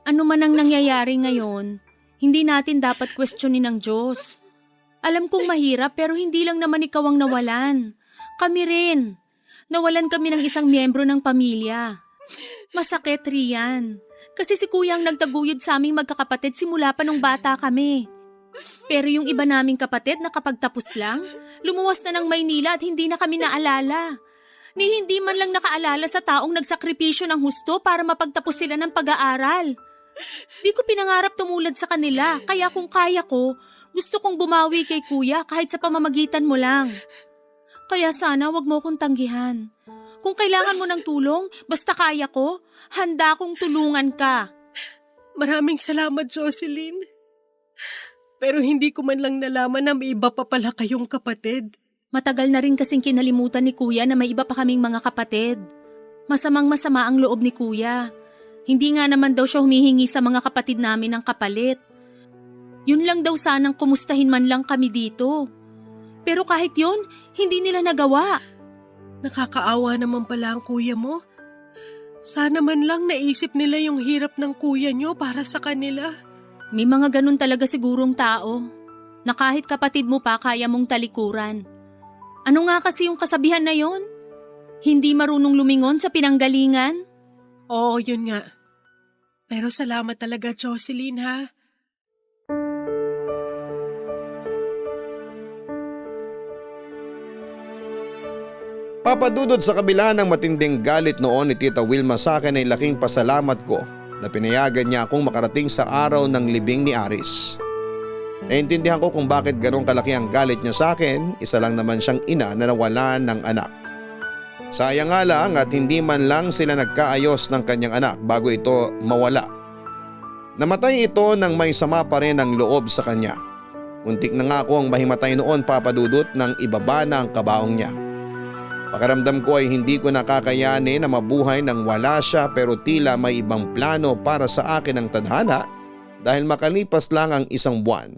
ano man ang nangyayari ngayon, hindi natin dapat questionin ng Diyos. Alam kong mahirap pero hindi lang naman ikaw ang nawalan. Kami rin. Nawalan kami ng isang miyembro ng pamilya. Masakit, Rian. Kasi si kuya ang nagtaguyod sa aming magkakapatid simula pa nung bata kami. Pero yung iba naming kapatid na kapag tapos lang, lumuwas na ng Maynila at hindi na kami naalala. Ni hindi man lang nakaalala sa taong nagsakripisyo ng husto para mapagtapos sila ng pag-aaral. Di ko pinangarap tumulad sa kanila, kaya kung kaya ko, gusto kong bumawi kay kuya kahit sa pamamagitan mo lang. Kaya sana wag mo akong tanggihan. Kung kailangan mo ng tulong, basta kaya ko, handa kong tulungan ka. Maraming salamat, Jocelyn. Pero hindi ko man lang nalaman na may iba pa pala kayong kapatid. Matagal na rin kasing kinalimutan ni kuya na may iba pa kaming mga kapatid. Masamang-masama ang loob ni kuya. Hindi nga naman daw siya humihingi sa mga kapatid namin ng kapalit. Yun lang daw sanang kumustahin man lang kami dito. Pero kahit yun, hindi nila nagawa. Nakakaawa naman pala ang kuya mo. Sana man lang naisip nila yung hirap ng kuya nyo para sa kanila. May mga ganun talaga sigurong tao. Na kahit kapatid mo pa kaya mong talikuran. Ano nga kasi yung kasabihan na yon? Hindi marunong lumingon sa pinanggalingan? Oo, yun nga. Pero salamat talaga, Jocelyn, ha? Papadudod sa kabila ng matinding galit noon ni Tita Wilma sa akin ay laking pasalamat ko na pinayagan niya akong makarating sa araw ng libing ni Aris. Naintindihan ko kung bakit ganong kalaki ang galit niya sa akin, isa lang naman siyang ina na nawalan ng anak. Sayang nga lang at hindi man lang sila nagkaayos ng kanyang anak bago ito mawala. Namatay ito nang may sama pa rin ang loob sa kanya. Muntik na nga ako ang mahimatay noon, Papadudot, nang ibaba na ang kabaong niya. Pakiramdam ko ay hindi ko nakakayanin na mabuhay nang wala siya, pero tila may ibang plano para sa akin ang tadhana dahil makalipas lang ang isang buwan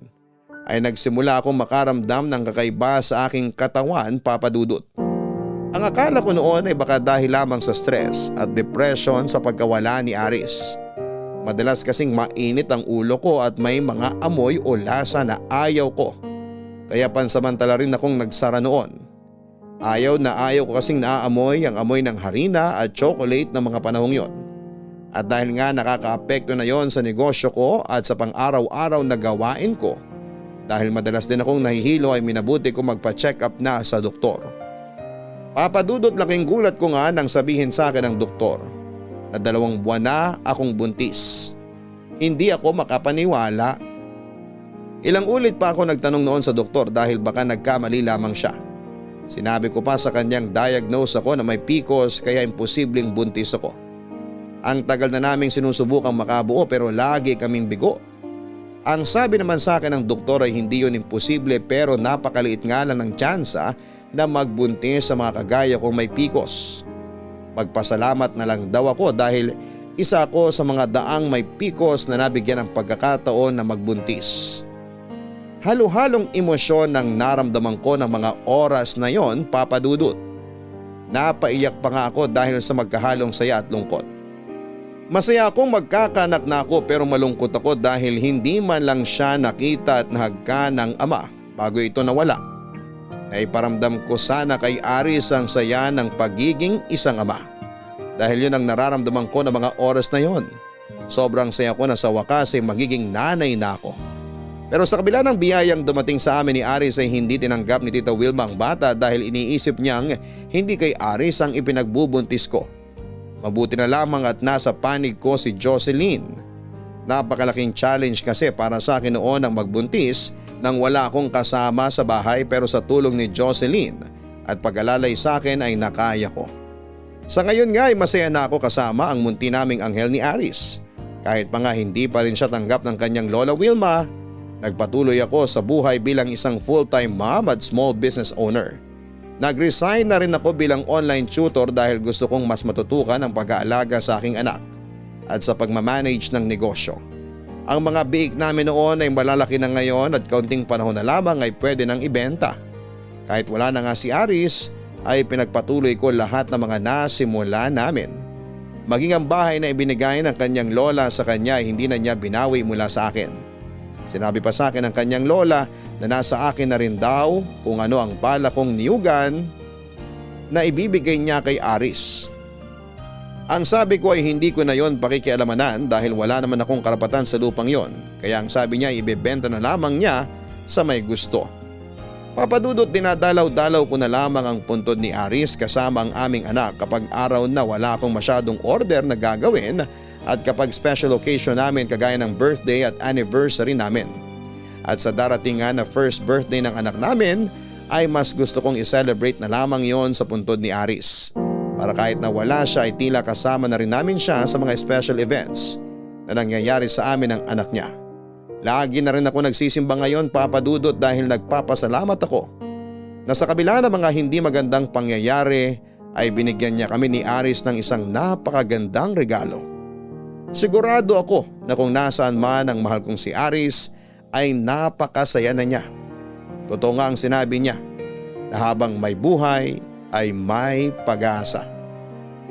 ay nagsimula akong makaramdam ng kakaiba sa aking katawan, Papadudot. Ang akala ko noon ay baka dahil lamang sa stress at depression sa pagkawala ni Aris. Madalas kasing mainit ang ulo ko at may mga amoy o lasa na ayaw ko. Kaya pansamantala rin akong nagsara noon. Ayaw ko kasing naaamoy ang amoy ng harina at chocolate ng mga panahong yon. At dahil nga nakakaapekto na yon sa negosyo ko at sa pang-araw-araw na gawain ko, dahil madalas din akong nahihilo ay minabuti ko magpa-check up na sa doktor. Papadudot, laking gulat ko nga nang sabihin sa akin ng doktor na 2 buwan na akong buntis. Hindi ako makapaniwala. Ilang ulit pa ako nagtanong noon sa doktor dahil baka nagkamali lamang siya. Sinabi ko pa sa kanyang diagnose ako na may PCOS kaya imposibleng buntis ako. Ang tagal na naming sinusubukang makabuo pero lagi kaming bigo. Ang sabi naman sa akin ng doktor ay hindi yun imposible pero napakaliit nga lang ng tsansa na magbuntis sa mga kagaya kong may PCOS. Magpasalamat na lang daw ako dahil isa ako sa mga daang may PCOS na nabigyan ng pagkakataon na magbuntis. Halo-halong emosyon ang naramdaman ko ng mga oras na yon, Papadudot. Napaiyak pa nga ako dahil sa magkahalong saya at lungkot. Masaya akong magkakanak na ako pero malungkot ako dahil hindi man lang siya nakita at nahagka ng ama bago ito nawala. Naiparamdam ko sana kay Aris ang saya ng pagiging isang ama. Dahil yun ang nararamdaman ko ng mga oras na yon. Sobrang saya ko na sa wakas ay magiging nanay na ako. Pero sa kabila ng biyayang dumating sa amin ni Aris ay hindi tinanggap ni Tita Wilma ang bata dahil iniisip niyang hindi kay Aris ang ipinagbubuntis ko. Mabuti na lamang at nasa panig ko si Jocelyn. Napakalaking challenge kasi para sa akin noon ang magbuntis nang wala akong kasama sa bahay, pero sa tulong ni Jocelyn at pag-alalay sa akin ay nakaya ko. Sa ngayon nga ay masaya na ako kasama ang munti naming anghel ni Aris. Kahit pa nga hindi pa rin siya tanggap ng kanyang Lola Wilma, nagpatuloy ako sa buhay bilang isang full-time mom at small business owner. Nag-resign na rin ako bilang online tutor dahil gusto kong mas matutukan ang pag-aalaga sa aking anak at sa pagmamanage ng negosyo. Ang mga biik namin noon ay malalaki na ngayon at kaunting panahon na lamang ay pwede nang ibenta. Kahit wala na nga si Aris ay pinagpatuloy ko lahat ng mga nasimula namin. Maging ang bahay na ibinigay ng kanyang lola sa kanya ay hindi na niya binawi mula sa akin. Sinabi pa sa akin ng kanyang lola na nasa akin na rin daw kung ano ang bala kong niyugan na ibibigay niya kay Aris. Ang sabi ko ay hindi ko na yon pakikialamanan dahil wala naman akong karapatan sa lupang yon, kaya ang sabi niya ibebenta na lamang niya sa may gusto. Papadudot, dinadalaw-dalaw ko na lamang ang puntod ni Aris kasama ang aming anak kapag araw na wala akong masyadong order na gagawin at kapag special occasion namin kagaya ng birthday at anniversary namin. At sa darating nga na first birthday ng anak namin ay mas gusto kong i-celebrate na lamang yon sa puntod ni Aris. Para kahit na wala siya ay tila kasama na rin namin siya sa mga special events na nangyayari sa amin ng anak niya. Lagi na rin ako nagsisimba ngayon, Papa Dudut, dahil nagpapasalamat ako na sa kabila ng mga hindi magandang pangyayari ay binigyan niya kami ni Aris ng isang napakagandang regalo. Sigurado ako na kung nasaan man ang mahal kong si Aris ay napakasaya na niya. Totoo nga ang sinabi niya na habang may buhay ay may pag-asa.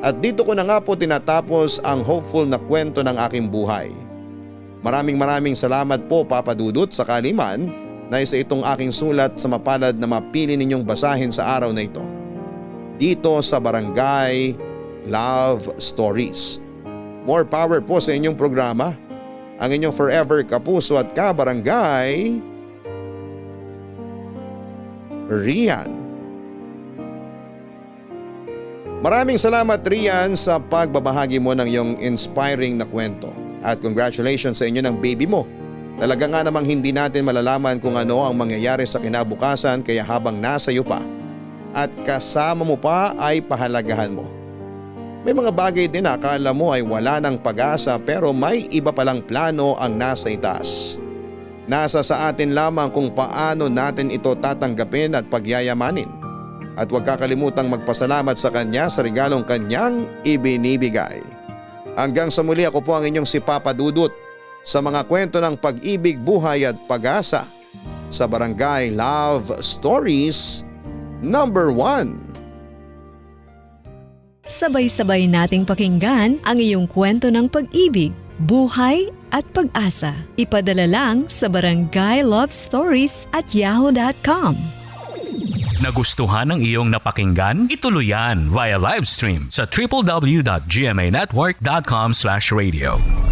At dito ko na nga po tinatapos ang hopeful na kwento ng aking buhay. Maraming salamat po, Papa Dudut, sakali man na isa itong aking sulat sa mapalad na mapili ninyong basahin sa araw na ito. Dito sa Barangay Love Stories. More power po sa inyong programa. Ang inyong forever kapuso at kabarangay, Rian. Maraming salamat, Rian, sa pagbabahagi mo ng iyong inspiring na kwento. At congratulations sa inyo ng baby mo. Talaga nga namang hindi natin malalaman kung ano ang mangyayari sa kinabukasan, kaya habang nasa iyo pa at kasama mo pa ay pahalagahan mo. May mga bagay din na akala mo ay wala ng pag-asa pero may iba palang plano ang nasa itaas. Nasa sa atin lamang kung paano natin ito tatanggapin at pagyayamanin. At huwag kakalimutang magpasalamat sa kanya sa regalong kanyang ibinibigay. Hanggang sa muli, ako po ang inyong si Papa Dudut sa mga kwento ng pag-ibig, buhay at pag-asa sa Barangay Love Stories number 1. Sabay-sabay nating pakinggan ang iyong kwento ng pag-ibig, buhay at pag-asa. Ipadala lang sa barangaylovestories@yahoo.com. Nagustuhan ng iyong napakinggan? Ituloy yan via live stream sa www.gmanetwork.com/radio.